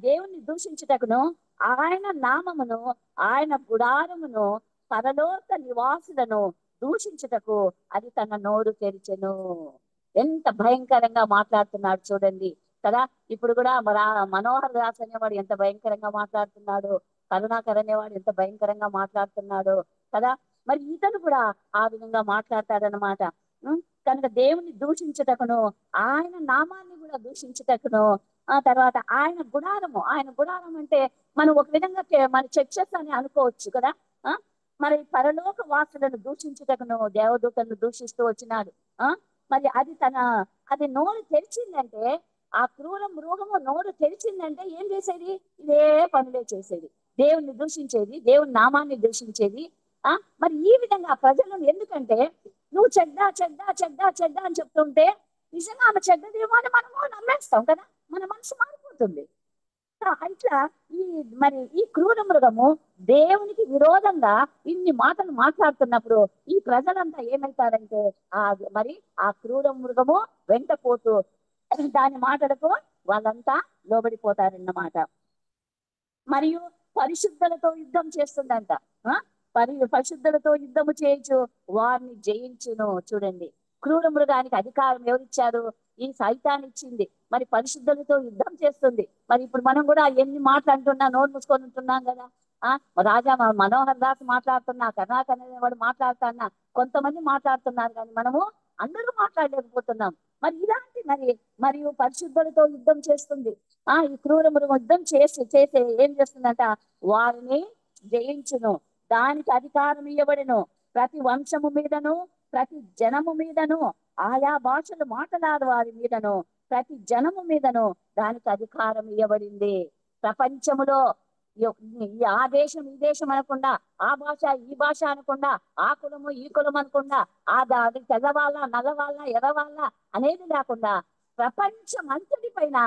దేవుణ్ణి దూషించుటకును ఆయన నామమును, ఆయన గుడారమును, పరలోక నివాసులను దూషించుటకు అది తన నోరు తెరిచెను. ఎంత భయంకరంగా మాట్లాడుతున్నాడు చూడండి కదా. ఇప్పుడు కూడా మనోహర్ దాస్ అనేవాడు ఎంత భయంకరంగా మాట్లాడుతున్నాడు, కరుణాకర్ అనేవాడు ఎంత భయంకరంగా మాట్లాడుతున్నాడు కదా. మరి ఇతను కూడా ఆ విధంగా మాట్లాడతాడనమాట. కనుక దేవుని దూషించుటకును, ఆయన నామాన్ని కూడా దూషించుటకును, ఆ తర్వాత ఆయన గుడారం అంటే మనం ఒక విధంగా మన చర్చెస్ అని అనుకోవచ్చు కదా. మరి పరలోక వాసులను దూషించుటకును దేవదూతలను దూషిస్తూ వచ్చినాడు. మరి అది నోరు తెరిచిందంటే, ఆ క్రూర మృగము నోరు తెరిచిందంటే ఏం చేసేది? ఇదే పనులే చేసేది, దేవుణ్ణి దూషించేది, దేవుని నామాన్ని దూషించేది. మరి ఈ విధంగా ప్రజలను, ఎందుకంటే నువ్వు చెడ్డ అని చెప్తుంటే నిజంగా ఆమె చెడ్డదేమో అని మనము నమ్మేస్తాం కదా, మన మనసు మారిపోతుంది. ఇట్లా ఈ క్రూర మృగము దేవునికి విరోధంగా ఇన్ని మాటలు మాట్లాడుతున్నప్పుడు ఈ ప్రజలంతా ఏమవుతారంటే ఆ క్రూర మృగము వెంట పోతూ దాని మాటలకు వాళ్ళంతా లోబడిపోతారన్నమాట. మరియు పరిశుద్ధులతో యుద్ధం చేస్తుందంట. పరిశుద్ధులతో యుద్ధము చేయొచ్చు, వారిని జయించును. చూడండి, క్రూర మృగానికి అధికారం ఎవరిచ్చారు? ఈ సైతాన్ని ఇచ్చింది. మరి పరిశుద్ధులతో యుద్ధం చేస్తుంది. మరి ఇప్పుడు మనం కూడా ఎన్ని మాటలు అంటున్నా నోరు మూసుకొని ఉంటున్నాం కదా. రాజా మనోహర్ దాస్ మాట్లాడుతున్నా, కరుణాకర్ అనేవాడు మాట్లాడుతున్నా, కొంతమంది మాట్లాడుతున్నారు కానీ మనము అందరూ మాట్లాడలేకపోతున్నాం. మరి ఇలాంటి మరియు పరిశుద్ధులతో యుద్ధం చేస్తుంది. ఈ క్రూర మృగం యుద్ధం చేసే ఏం చేస్తుందంట? వారిని జయించును, దానికి అధికారం ఇవ్వబడెను. ప్రతి వంశము మీదను, ప్రతి జనము మీదను, ఆయా భాషలు మాట్లాడు వారి మీదను, ప్రతి జనము మీదను దానికి అధికారం ఇవ్వబడింది. ప్రపంచములో ఆ దేశం ఈ దేశం అనకుండా, ఆ భాష ఈ భాష అనకుండా, ఆ కులము ఈ కులం అనకుండా, అది తెల్లవాళ్ళ నల్లవాళ్ళ ఎర్రవాళ్ళ అనేది లేకుండా ప్రపంచం అంతటి పైన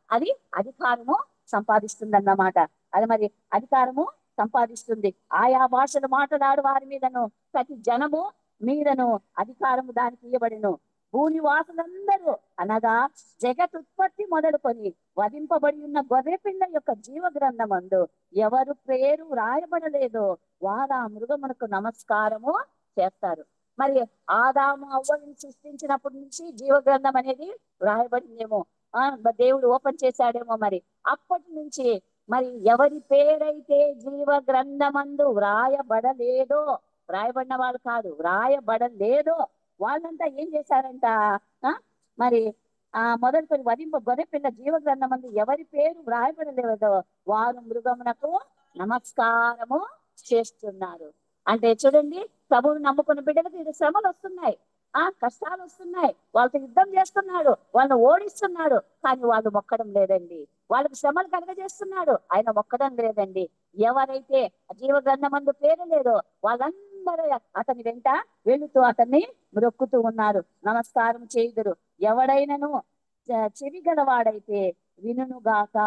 అది అధికారము సంపాదిస్తుందన్నమాట. అది మరి అధికారము సంపాదిస్తుంది. ఆయా భాషలు మాట్లాడు వారి మీదను, ప్రతి జనము మీదను అధికారము దానికి ఇవ్వబడెను. భూనివాసులందరూ అనగా జగత్ ఉత్పత్తి మొదలుకొని వధింపబడి ఉన్న గొర్రెపిల్ల యొక్క జీవ గ్రంథమందు ఎవరు పేరు వ్రాయబడలేదో వారు ఆ మృగమునకు నమస్కారము చేస్తారు. మరి ఆదాము అవ్వని సృష్టించినప్పటి నుంచి జీవ గ్రంథం అనేది వ్రాయబడిందేమో, దేవుడు ఓపెన్ చేశాడేమో. మరి అప్పటి నుంచి మరి ఎవరి పేరైతే జీవ గ్రంథమందు వ్రాయబడలేదో, వ్రాయబడిన వాళ్ళు కాదు, వ్రాయబడలేదో వాళ్ళంతా ఏం చేశారంట, మరి మొదలుకొని గొర్రెపిల్ల జీవ గ్రంథమందు ఎవరి పేరు వ్రాయబడలేదో వారు మృగమునకు నమస్కారము చేస్తున్నారు. అంటే చూడండి, ప్రభువుని నమ్ముకున్న బిడ్డలకు ఇది శ్రమలు వస్తున్నాయి, కష్టాలు వస్తున్నాయి, వాళ్ళతో యుద్ధం చేస్తున్నాడు, వాళ్ళని ఓడిస్తున్నాడు, కానీ వాళ్ళు మొక్కడం లేదండి. వాళ్ళకి శ్రమలు కలగజేస్తున్నాడు, ఆయన మొక్కడం లేదండి. ఎవరైతే జీవ గ్రంథమందు పేరు లేదో వాళ్ళందరూ అతని వెంట వెళుతూ అతన్ని మొక్కుతూ ఉన్నారు, నమస్కారం చేయుదురు. ఎవడైనను చెవి గలవాడైతే వినుగాక.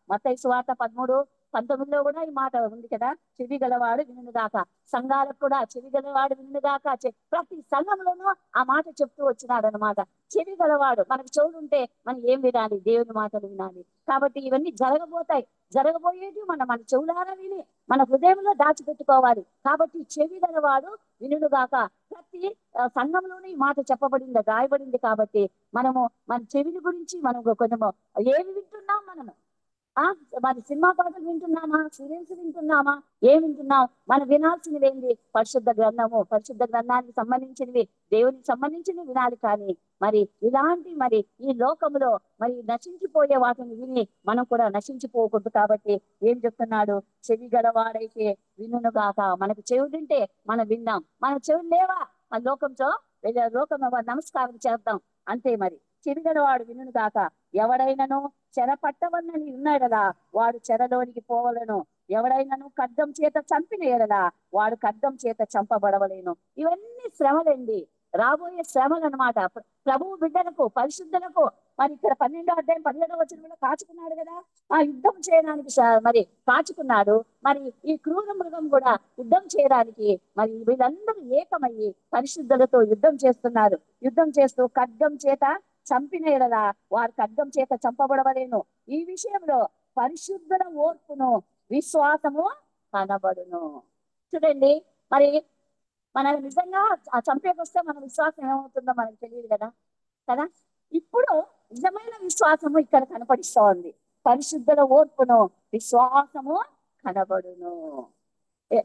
మత్తయి సువార్త 13:19 కూడా ఈ మాట ఉంది కదా, చెవి గలవాడు వినుగాక. సంఘాలకు కూడా చెవి గలవాడు వినుగాక. ప్రతి సంఘంలోనూ ఆ మాట చెప్తూ వచ్చినాడు అనమాట. చెవి గలవాడు, మనకు చెవులు ఉంటే మనం ఏం వినాలి? దేవుని మాటలు వినాలి. కాబట్టి ఇవన్నీ జరగబోయేది మన చెవులారా విని మన హృదయంలో దాచిపెట్టుకోవాలి. కాబట్టి చెవి గలవాడు వినుగాక. ప్రతి సంఘంలోనే ఈ మాట చెప్పబడింది, రాయబడింది. కాబట్టి మనము మన చెవిని గురించి మనం కొంచెము ఏమి వింటున్నాం, మనము మరి సినిమా పాటలు వింటున్నామా, సీరియల్స్ వింటున్నామా, ఏం వింటున్నాం? మనం వినాల్సినవి ఏంది? పరిశుద్ధ గ్రంథము, పరిశుద్ధ గ్రంథానికి సంబంధించినవి, దేవునికి సంబంధించినవి వినాలి. కానీ మరి ఇలాంటి మరి ఈ లోకంలో మరి నశించిపోయే వాటిని విని మనం కూడా నశించిపోకూడదు. కాబట్టి ఏం చెప్తున్నాడు? చెవి గలవాడైతే వినుగాక. మనకు చెవులుంటే మనం విందాం, మన చెవులు లేవా మన లోకంతో లోకం నమస్కారం చేద్దాం, అంతే. మరి చెవి గలవాడు వినుగాక. ఎవడైనను చెర పట్టవన్నని ఉన్నాడలా వాడు చెరలోనికి పోవలను. ఎవడైనాను ఖడ్గం చేత చంపిన ఎడలా వాడు ఖడ్గం చేత చంపబడవలేను. ఇవన్నీ శ్రమలండి, రాబోయే శ్రమలు అనమాట. ప్రభువు బిడ్డలకు, పరిశుద్ధులకు. మరి ఇక్కడ 12వ అధ్యాయం 17వ వచనంలో కాచుకున్నాడు కదా, యుద్ధం చేయడానికి మరి కాచుకున్నాడు. మరి ఈ క్రూర మృగం కూడా యుద్ధం చేయడానికి మరి వీళ్ళందరూ ఏకమయ్యి పరిశుద్ధులతో యుద్ధం చేస్తున్నారు. యుద్ధం చేస్తూ ఖడ్గం చేత చంపిన ఎడలా వారు ఖడ్గం చేత చంపబడవలేను. ఈ విషయంలో పరిశుద్ధుల ఓర్పును విశ్వాసము కనబడును. చూడండి, మరి మన నిజంగా చంపేకొస్తే మన విశ్వాసం ఏమవుతుందో మనకు తెలియదు కదా. ఇప్పుడు నిజమైన విశ్వాసము ఇక్కడ కనపడిస్తా ఉంది. పరిశుద్ధుల ఓర్పును విశ్వాసము కనబడును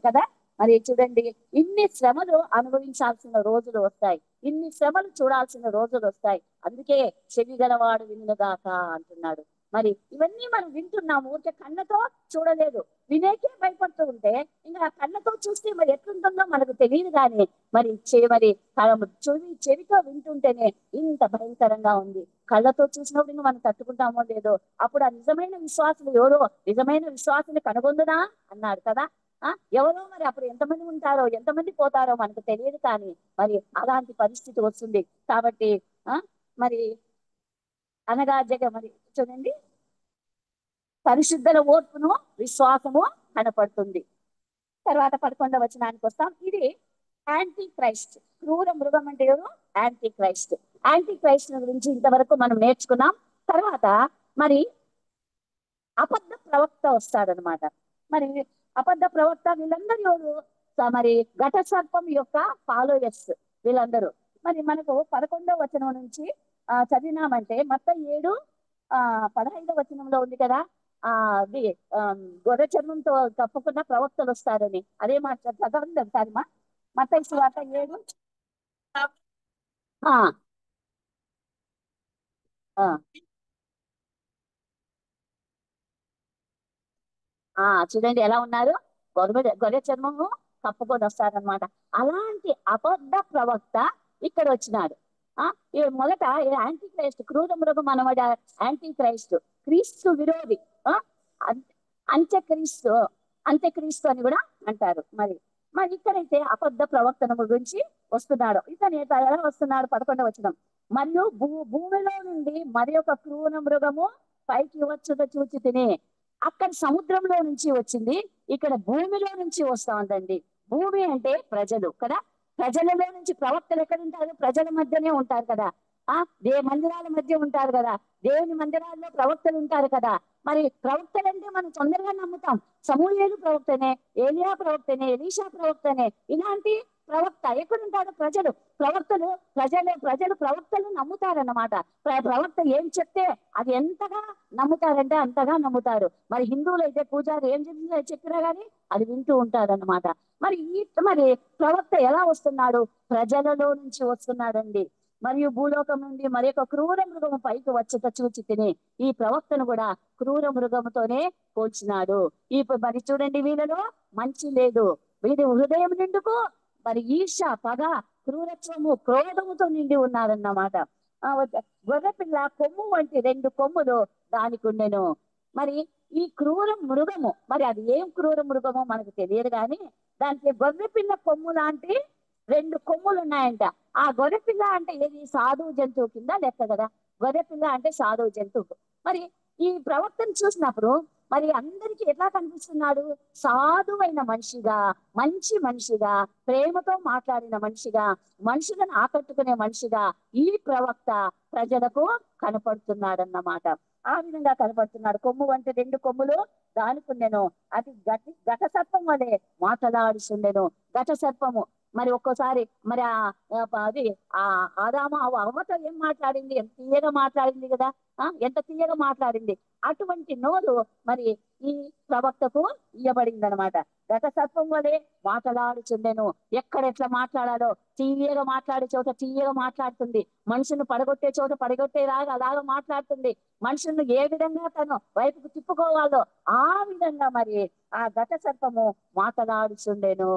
కదా. మరి చూడండి, ఇన్ని శ్రమలు అనుభవించాల్సిన రోజులు వస్తాయి, ఇన్ని శ్రమలు చూడాల్సిన రోజులు వస్తాయి. అందుకే చెవి గలవాడు వినుగాక అంటున్నాడు. మరి ఇవన్నీ మనం వింటున్నాము, ఊరికే కళ్ళతో చూడలేదు, వినేకే భయపడుతూ ఉంటే ఇంకా కళ్ళతో చూస్తే మరి ఎట్లుంటుందో మనకు తెలియదు. కానీ మరి చెవితో వింటుంటేనే ఇంత భయంకరంగా ఉంది. కళ్ళతో చూసినప్పుడు ఇంకా మనం తట్టుకుంటామో లేదో. అప్పుడు ఆ నిజమైన విశ్వాసులు ఎవరో నిజమైన విశ్వాసుని కనుగొందునా అన్నాడు కదా. ఎవరో మరి అప్పుడు ఎంతమంది ఉంటారో ఎంతమంది పోతారో మనకు తెలియదు. కానీ మరి అలాంటి పరిస్థితి వస్తుంది. కాబట్టి మరి అనగా మరి చూడండి, పరిశుద్ధుల ఓర్పును విశ్వాసము కనపడుతుంది. తర్వాత 11వ వచనానికి వస్తాం. ఇది యాంటీ క్రైస్ట్. క్రూర మృగం అంటే ఎవరు? Anti Christ. యాంటీ క్రైస్ట్ గురించి ఇంతవరకు మనం నేర్చుకున్నాం. తర్వాత మరి అబద్ధ ప్రవక్త వస్తాడనమాట. మరి అబద్ధ ప్రవక్త వీళ్ళందరూ ఎవరు? మరి ఘట సర్పం యొక్క ఫాలోయర్స్ వీళ్ళందరూ. మరి మనకు 11వ వచనం నుంచి చదివినామంటే మత్తయి 7:15వ వచనంలో ఉంది కదా, గొర్రె చర్మంతో కప్పుకున్న ప్రవక్తలు వస్తారని. అదే మాట చదవండి ఒకసారి మా మత్తయి సువార్త 7. చూడండి ఎలా ఉన్నారు, గొర్రె చర్మము కప్పుకొని వస్తారనమాట. అలాంటి అబద్ధ ప్రవక్త ఇక్కడ వచ్చినాడు. మొదట యాంటీ క్రైస్ట్, క్రూర మృగం అనమాట. యాంటీ క్రైస్ట్ క్రీస్తు విరోధి, అంత్యక్రీస్తు అని కూడా అంటారు. మరి ఇక్కడైతే అబద్ధ ప్రవక్తన గురించి వస్తున్నాడు. ఇతను ఎలా వస్తున్నాడు? 11వ వచనం. మరియు భూమిలో నుండి మరి ఒక క్రూర మృగము పైకి వచ్చుట చూచి తిని. అక్కడ సముద్రంలో నుంచి వచ్చింది, ఇక్కడ భూమిలో నుంచి వస్తా ఉందండి. భూమి అంటే ప్రజలు కదా. ప్రజలలో నుంచి ప్రవక్తలు ఎక్కడ ఉంటారు? ప్రజల మధ్యనే ఉంటారు కదా. మందిరాల మధ్య ఉంటారు కదా, దేవుని మందిరాల్లో ప్రవక్తలు ఉంటారు కదా. మరి ప్రవక్తలు అంటే మనం తొందరగా నమ్ముతాం. సమూయేలు ప్రవక్తనే, ఏలియా ప్రవక్తనే, ఎలీషా ప్రవక్తనే. ఇలాంటి ప్రవక్త ఎక్కడుంటాడు? ప్రజలు ప్రవక్తలు నమ్ముతారన్నమాట. ప్రవక్త ఏం చెప్తే అది ఎంతగా నమ్ముతారంటే అంతగా నమ్ముతారు. మరి హిందువులు అయితే పూజారి ఏం చెప్పినా గానీ అది వింటూ ఉంటారన్నమాట. మరి ప్రవక్త ఎలా వస్తున్నాడు? ప్రజలలో నుంచి వస్తున్నాడండి. మరియు భూలోకం నుండి మరి ఒక క్రూర మృగము పైకి వచ్చట చూచి తిని ఈ ప్రవక్తను కూడా క్రూర మృగముతోనే పోల్చినాడు. మరి చూడండి, వీళ్ళలో మంచి లేదు, వీరి హృదయం నిండుకు మరి ఈర్ష, పగ, క్రూరత్వము, క్రోధముతో నిండి ఉన్నారన్నమాట. గొర్రెపిల్ల కొమ్ము వంటి 2 కొమ్ములు దానికి ఉండెను. మరి ఈ క్రూర మృగము, మరి అది ఏం క్రూర మృగమో మనకు తెలియదు కానీ దానికి గొర్రెపిల్ల కొమ్ము లాంటి 2 కొమ్ములు ఉన్నాయంట. ఆ గొర్రెపిల్ల అంటే ఏది? సాధువు జంతువు కింద లెక్క కదా. గొర్రెపిల్ల అంటే సాధువు జంతువు. మరి ఈ ప్రవక్తను చూసినప్పుడు మరి అందరికి ఎట్లా కనిపిస్తున్నాడు? సాధువైన మనిషిగా, మంచి మనిషిగా, ప్రేమతో మాట్లాడిన మనిషిగా, మనుషులను ఆకట్టుకునే మనిషిగా ఈ ప్రవక్త ప్రజలకు కనపడుతున్నాడన్నమాట. ఆ విధంగా కనపడుతున్నాడు. కొమ్ము వంటి 2 కొమ్ములు దానికుండెను. అది ఘట సర్పం వలె మాట్లాడుచుండెను. ఘట సర్పము మరి ఒక్కోసారి మరి అది ఆదాము అవ్వతో ఏం మాట్లాడింది? ఎంత తీయగా మాట్లాడింది కదా. ఎంత తీయగా మాట్లాడింది. అటువంటి నోరు మరి ఈ ప్రవక్తకు ఇయ్యబడింది అనమాట. ఘట సర్పం వలె మాట్లాడుచుండెను. ఎట్లా మాట్లాడాలో తీయగా మాట్లాడే చోట తీయగా మాట్లాడుతుంది. మనుషులను పడగొట్టే చోట పడగొట్టేలాగా అలాగా మాట్లాడుతుంది. మనుషులను ఏ విధంగా తను వైపుకు తిప్పుకోవాలో ఆ విధంగా మరి ఆ ఘట సర్పము మాట్లాడుచుండెను.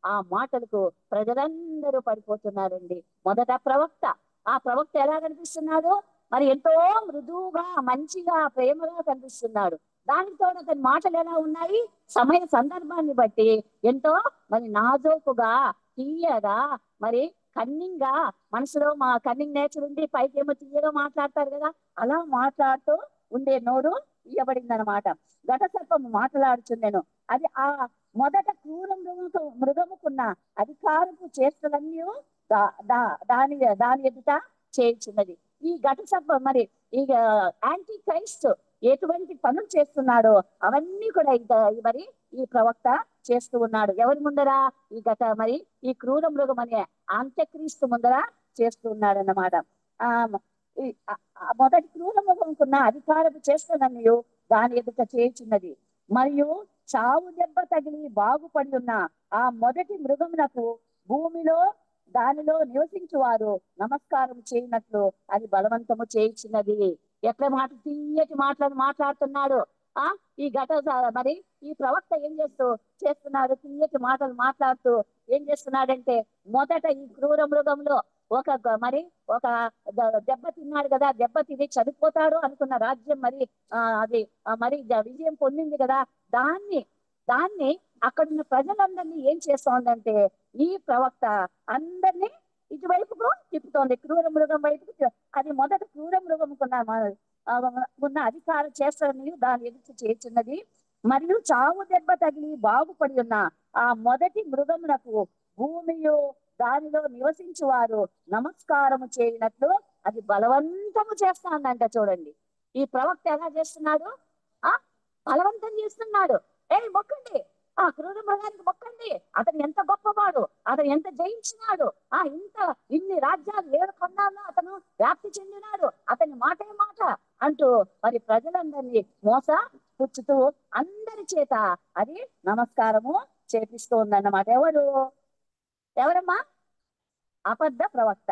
ఆ మాటలకు ప్రజలందరూ పడిపోతున్నారండి. మొదట ప్రవక్త, ఆ ప్రవక్త ఎలా కనిపిస్తున్నాడు? మరి ఎంతో మృదువుగా, మంచిగా, ప్రేమగా కనిపిస్తున్నాడు. దానితో అతని మాటలు ఎలా ఉన్నాయి? సమయ సందర్భాన్ని బట్టి ఎంతో మరి నాజోకుగా, తీయగా, మరి కన్నింగ్ గా, మనసులో మా కన్నింగ్ నేచర్ ఉండి పైకి ఏమో తీయగా మాట్లాడతారు కదా, అలా మాట్లాడుతూ ఉండే నోరు ఇవ్వబడింది అనమాట. ఘట సర్పము మాట్లాడుచుండెను. అది ఆ మొదట క్రూర మృగముకున్న అధికారపు చేష్టలన్నీ దాని ఎదుట చేయించున్నది. ఈ ఘట సర్పం మరి ఈ యాంటీ క్రైస్ట్ ఎటువంటి పనులు చేస్తున్నాడో అవన్నీ కూడా మరి ఈ ప్రవక్త చేస్తూ ఉన్నాడు. ఎవరి ముందర? మరి ఈ క్రూర మృగం అనే అంత్యక్రీస్తు ముందర చేస్తూ ఉన్నాడు అన్నమాట. మొదటి క్రూర మృగంకున్న అధికారపు చేష్టలన్నీ దాని ఎదుట చేయించున్నది. మరియు చావు దెబ్బ తగిలి బాగుపడి ఉన్న ఆ మొదటి మృగమునకు భూమిలో దానిలో నివసించువారు నమస్కారం చేయనట్లు అది బలవంతము చేయించినది. ఎట్లా తీయటి మాట్లాడుతున్నాడు ఈ మరి ఈ ప్రవక్త ఏం చేస్తున్నాడు? తీయటి మాటలు మాట్లాడుతూ ఏం చేస్తున్నాడంటే, మొదట ఈ క్రూర మృగంలో మరి ఒక దెబ్బ తిన్నాడు కదా, దెబ్బ తిని చనిపోతాడు అనుకున్న రాజ్యం మరి అది మరి విజయం పొందింది కదా. దాన్ని అక్కడున్న ప్రజలందరినీ ఏం చేస్తోందంటే ఈ ప్రవక్త అందరినీ ఇటువైపుకు తిప్పుతోంది, క్రూర మృగం వైపుకు. అది మొదట క్రూర ఉన్న అధికార చేస్తారని దాని ఎదురు చేర్చున్నది. మరియు చావు దెబ్బ తగిలి బాగుపడి ఉన్న ఆ మొదటి మృగమునకు భూమియు దానిలో నివసించు వారు నమస్కారము చేయనట్లు అది బలవంతము చేస్తానంట. చూడండి, ఈ ప్రవక్త ఎలా చేస్తున్నాడు? బలవంతం చేస్తున్నాడు. మొక్కండి, ఆ క్రూర మృగానికి మొక్కండి, అతను ఎంత గొప్పవాడు, అతను ఎంత జయించినాడు, ఇన్ని రాజ్యాలు 7 ఖండాల్లో అతను వ్యాప్తి చెందినాడు, అతని మాటే మాట అంటూ మరి ప్రజలందరినీ పుచ్చుతూ అందరి చేత అది నమస్కారము చేపిస్తూ ఉందన్నమాట. ఎవరమ్మా? అబద్ధ ప్రవక్త.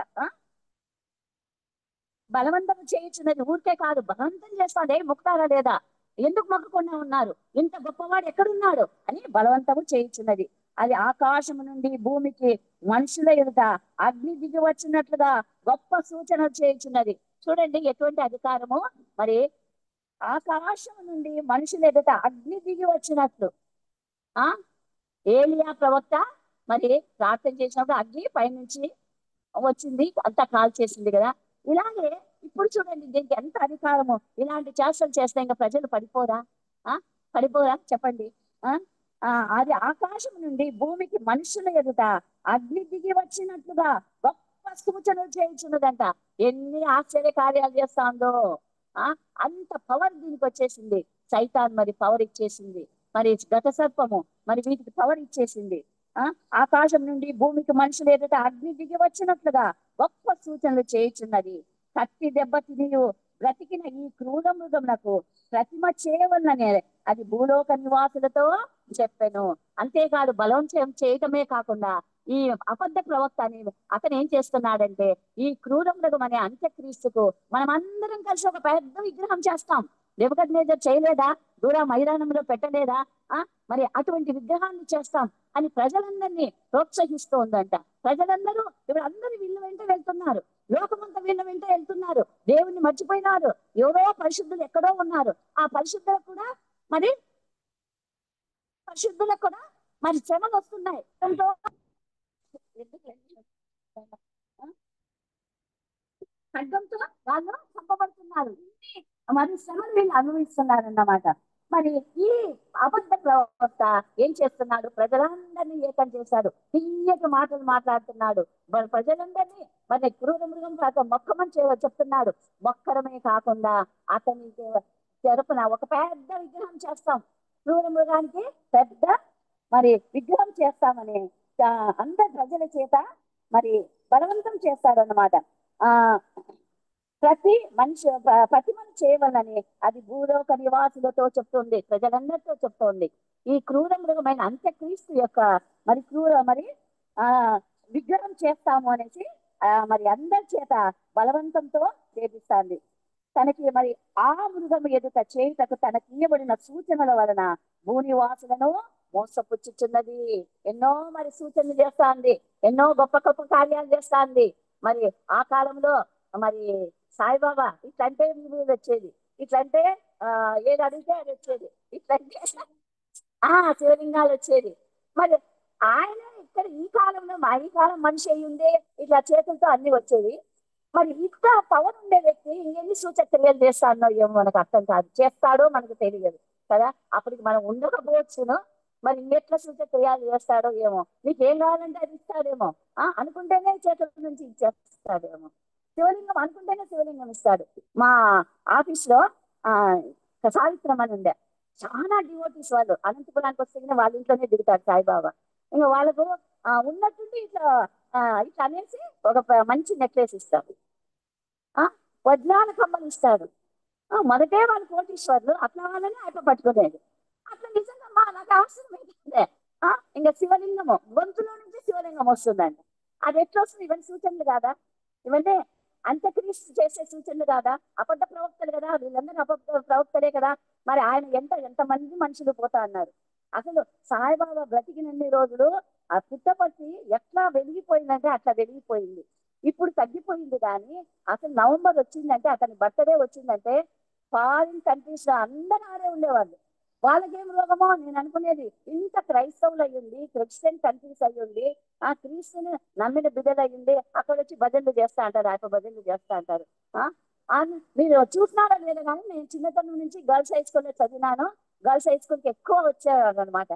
బలవంతం చేయించున్నది ఊరికే కాదు, బలవంతం చేస్తాడే. మొక్కుతారా లేదా? ఎందుకు మొక్కకుండా ఉన్నారు? ఇంత గొప్పవాడు ఎక్కడున్నాడు అని బలవంతము చేయించున్నది. అది ఆకాశము నుండి భూమికి మనుషుల ఎదుట అగ్ని దిగి వచ్చినట్లుగా గొప్ప సూచనలు చేయించున్నది. చూడండి ఎటువంటి అధికారము! మరి ఆకాశం నుండి మనుషుల ఎదుట అగ్ని దిగి వచ్చినట్లు ఏలియా ప్రవక్త మరి ప్రార్థన చేసినప్పుడు అగ్ని పైనుంచి వచ్చింది, అంతా కాల్ చేసింది కదా. ఇలాగే ఇప్పుడు చూడండి దీనికి ఎంత అధికారము. ఇలాంటి చేష్టలు చేస్తే ఇంకా ప్రజలు పడిపోరా? చెప్పండి. అది ఆకాశం నుండి భూమికి మనుషుల ఎదుట అగ్ని దిగి వచ్చినట్లుగా గొప్ప సూచనలు చేయించున్నదంట. ఎన్ని ఆశ్చర్య కార్యాలు చేస్తాందో. ఆ అంత పవర్ దీనికి వచ్చేసింది. సైతాన్ మరి పవర్ ఇచ్చేసింది. మరి గత సర్పము మరి వీటికి పవర్ ఇచ్చేసింది. ఆ ఆకాశం నుండి భూమికి మనుషులు ఏదైతే అగ్ని దిగి వచ్చినట్లుగా గొప్ప సూచనలు చేయించున్నది. కత్తి దెబ్బ తినియు బ్రతికిన ఈ క్రూర మృగమునకు ప్రతిమ చేయవలననే అది భూలోక నివాసులతో చెప్పాను. అంతేకాదు బలవంతం చేయటమే కాకుండా ఈ అబద్ధ ప్రవక్త అని అతను ఏం చేస్తున్నాడంటే ఈ క్రూర మృగం అనే అంత్యక్రీస్తుకు మనం అందరం కలిసి ఒక పెద్ద విగ్రహం చేస్తాం. నెబుకద్నెజర్ చేయలేదా? దూర మైదానంలో పెట్టలేదా? మరి అటువంటి విగ్రహాన్ని చేస్తాం అని ప్రజలందరినీ ప్రోత్సహిస్తూ ఉందంట. ప్రజలందరూ ఇప్పుడు అందరూ వీళ్ళ వెంట వెళ్తున్నారు. లోకమంతా వీళ్ళ వెంట వెళ్తున్నారు. దేవుణ్ణి మర్చిపోయినారు. ఎవరో పరిశుద్ధులు ఎక్కడో ఉన్నారు. ఆ పరిశుద్ధులకు కూడా మరి శ్రమలు వస్తున్నాయి. ఖడ్గంతో వాళ్ళు చంపబడుతున్నారు. మరి శ్రమలు వీళ్ళు అనుభవిస్తున్నారు అన్నమాట. మరి ఈ అబద్ధ ప్రవక్త ఏం చేస్తున్నాడు? ప్రజలందరినీ ఏకం చేశాడు. తీయటి మాటలు మాట్లాడుతున్నాడు. ప్రజలందరినీ మరి క్రూర మృగం కాక మొక్కమని చెప్తున్నాడు. మొక్కరమే కాకుండా అతని తరపున ఒక పెద్ద విగ్రహం చేస్తాం. క్రూర మృగానికి పెద్ద మరి విగ్రహం చేస్తామని అందరి ప్రజల చేత మరి బలవంతం చేస్తాడు అన్నమాట. ప్రతి ప్రతిమను చేయవలని అది భూలోక నివాసులతో చెప్తుంది. ప్రజలందరితో చెప్తోంది. ఈ క్రూర మృగమైన అంత్యక్రీస్తు యొక్క మరి విగ్రహం చేస్తాము అనేసి మరి అందరి చేత బలవంతంతో చేపిస్తాంది. తనకి మరి ఆ మృగము ఎదుట చేయుటకు తనకి ఇయ్యబడిన సూచనల వలన భూనివాసులను మోసపుచ్చుచున్నది. ఎన్నో మరి సూచనలు చేస్తాంది. ఎన్నో గొప్ప గొప్ప కార్యాలు చేస్తాంది. మరి ఆ కాలంలో మరి సాయిబాబా ఇట్లంటే మీద వచ్చేది. ఇట్లంటే ఏది అడిగితే అది వచ్చేది. ఇట్లంటే శివలింగాలు వచ్చేది. మరి ఆయన ఇక్కడ ఈ కాలంలో ఈ కాలం మనిషి అయ్యిందే ఇట్లా చేతులతో అన్ని వచ్చేవి. మరి ఇంత పవర్ ఉండే వ్యక్తి ఇంకెన్ని సూచక క్రియలు చేస్తాడో ఏమో మనకు అర్థం కాదు. చేస్తాడో మనకు తెలియదు కదా. అప్పటికి మనం ఉండకపోవచ్చును. మరి ఇంకెట్లా సూచక క్రియలు చేస్తాడో ఏమో. నీకేం కావాలంటే అది ఇస్తాడేమో. అనుకుంటేనే చేతుల నుంచి ఇచ్చేస్తాడేమో. శివలింగం అనుకుంటేనే శివలింగం ఇస్తాడు. మా ఆఫీస్ లో సావిత్రం అని ఉండే. చాలా డివోటీస్ వాళ్ళు. అనంతపురానికి వస్తే వాళ్ళ ఇంట్లోనే దిగుతాడు సాయిబాబా. ఇంకా వాళ్ళకు ఉన్నట్టుండి ఇట్లా ఇట్లా అనేసి ఒక మంచి నెక్లెస్ ఇస్తాడు. వజ్రాల కమ్మలు ఇస్తాడు. మొదటే వాళ్ళు కోటీశ్వర్లు. అట్లా వాళ్ళని ఆయన పట్టుకునేది. అట్లా నిజంగా నాకు అవసరం ఏంటంటే ఇంకా శివలింగము గొంతులో నుంచి శివలింగం వస్తుందండి. అది ఎట్లా వస్తుంది? ఇవన్నీ సూచనలు కాదా? ఇవన్నీ అంత్యక్రీస్తు చేసే సూచనలు కాదా? అబద్ధ ప్రవక్తలు కదా. వీళ్ళందరూ అబద్ధ ప్రవక్తలే కదా. మరి ఆయన ఎంతమంది మనుషులు పోతా అన్నారు. అసలు సాయిబాబా బ్రతికినన్ని రోజులు ఆ పుట్టపర్తి ఎట్లా వెలిగిపోయిందంటే అట్లా వెలిగిపోయింది. ఇప్పుడు తగ్గిపోయింది. కానీ అసలు నవంబర్ వచ్చిందంటే అతని బర్త్డే వచ్చిందంటే ఫారిన్ కంట్రీస్ లో అందరూ ఆడే ఉండేవాళ్ళు. వాళ్ళకేం రోగమో నేను అనుకునేది. ఇంత క్రైస్తవులు అయ్యింది, క్రిస్టియన్ కంట్రీస్ అయ్యింది, ఆ క్రీస్తుని నమ్మిన బిడ్డలు అయ్యింది, అక్కడ వచ్చి భజనలు చేస్తా అంటారు. ఆయన భజనలు చేస్తా అంటారు. మీరు చూసినారా లేదా కానీ నేను చిన్నతనం నుంచి గర్ల్స్ హై స్కూల్లో చదివినాను. గర్ల్స్ హై స్కూల్కి ఎక్కువ వచ్చేవాడు అనమాట.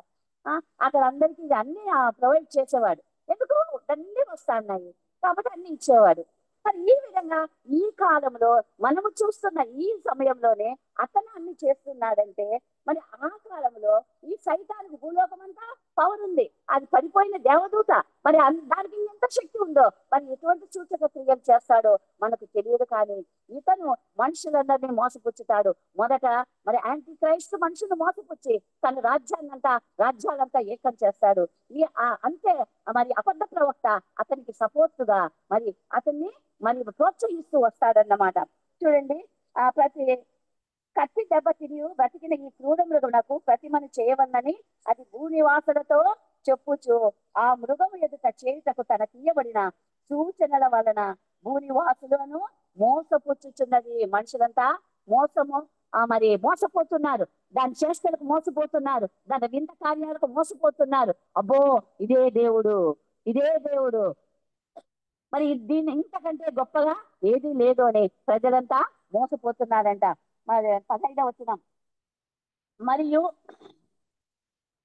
అక్కడ అందరికీ అన్ని ప్రొవైడ్ చేసేవాడు. ఎందుకు అన్ని వస్తున్నాయి కాబట్టి అన్ని ఇచ్చేవాడు. మరి ఈ విధంగా ఈ కాలంలో మనము చూస్తున్న ఈ సమయంలోనే అతను అన్ని చేస్తున్నాడంటే మరి ఆ కాలంలో ఈ సైతానికి భూలోకం అంతా పవర్ ఉంది. అది పడిపోయిన దేవదూత. మరి దానికి ఎంత శక్తి ఉందో మరి ఎటువంటి సూచక క్రియలు చేస్తాడో మనకు తెలియదు. కానీ ఇతను మనుషులందరినీ మోసపుచ్చుతాడు. మొదట మరి యాంటీ క్రైస్ట్ మనుషులు మోసపుచ్చి తన రాజ్యాలంతా ఏకం చేస్తాడు. అంతే మరి అబద్ధ ప్రవక్త అతనికి సపోర్ట్ గా మరి అతన్ని మరి ప్రోత్సహిస్తూ వస్తాడన్నమాట. చూడండి, ప్రతి కత్తి దెబ్బ తిని బ్రతికిన ఈ క్రూర మృగమునకు ప్రతిమను చేయవలనని అది భూనివాసులతో చెప్పుచు ఆ మృగము ఎదుట చేయుటకు తనకియ్యబడిన సూచనల వలన భూనివాసులను మోసపుచ్చుచున్నది. మనుషులంతా మరి మోసపోతున్నారు. దాని చేష్టలకు మోసపోతున్నారు. దాని వింత కార్యాలకు మోసపోతున్నారు. అబ్బో ఇదే దేవుడు, ఇదే దేవుడు, మరి దీన్ని ఇంతకంటే గొప్పగా ఏది లేదు అని ప్రజలంతా మోసపోతున్నారంట. మరి 15వ వచనం, మరియు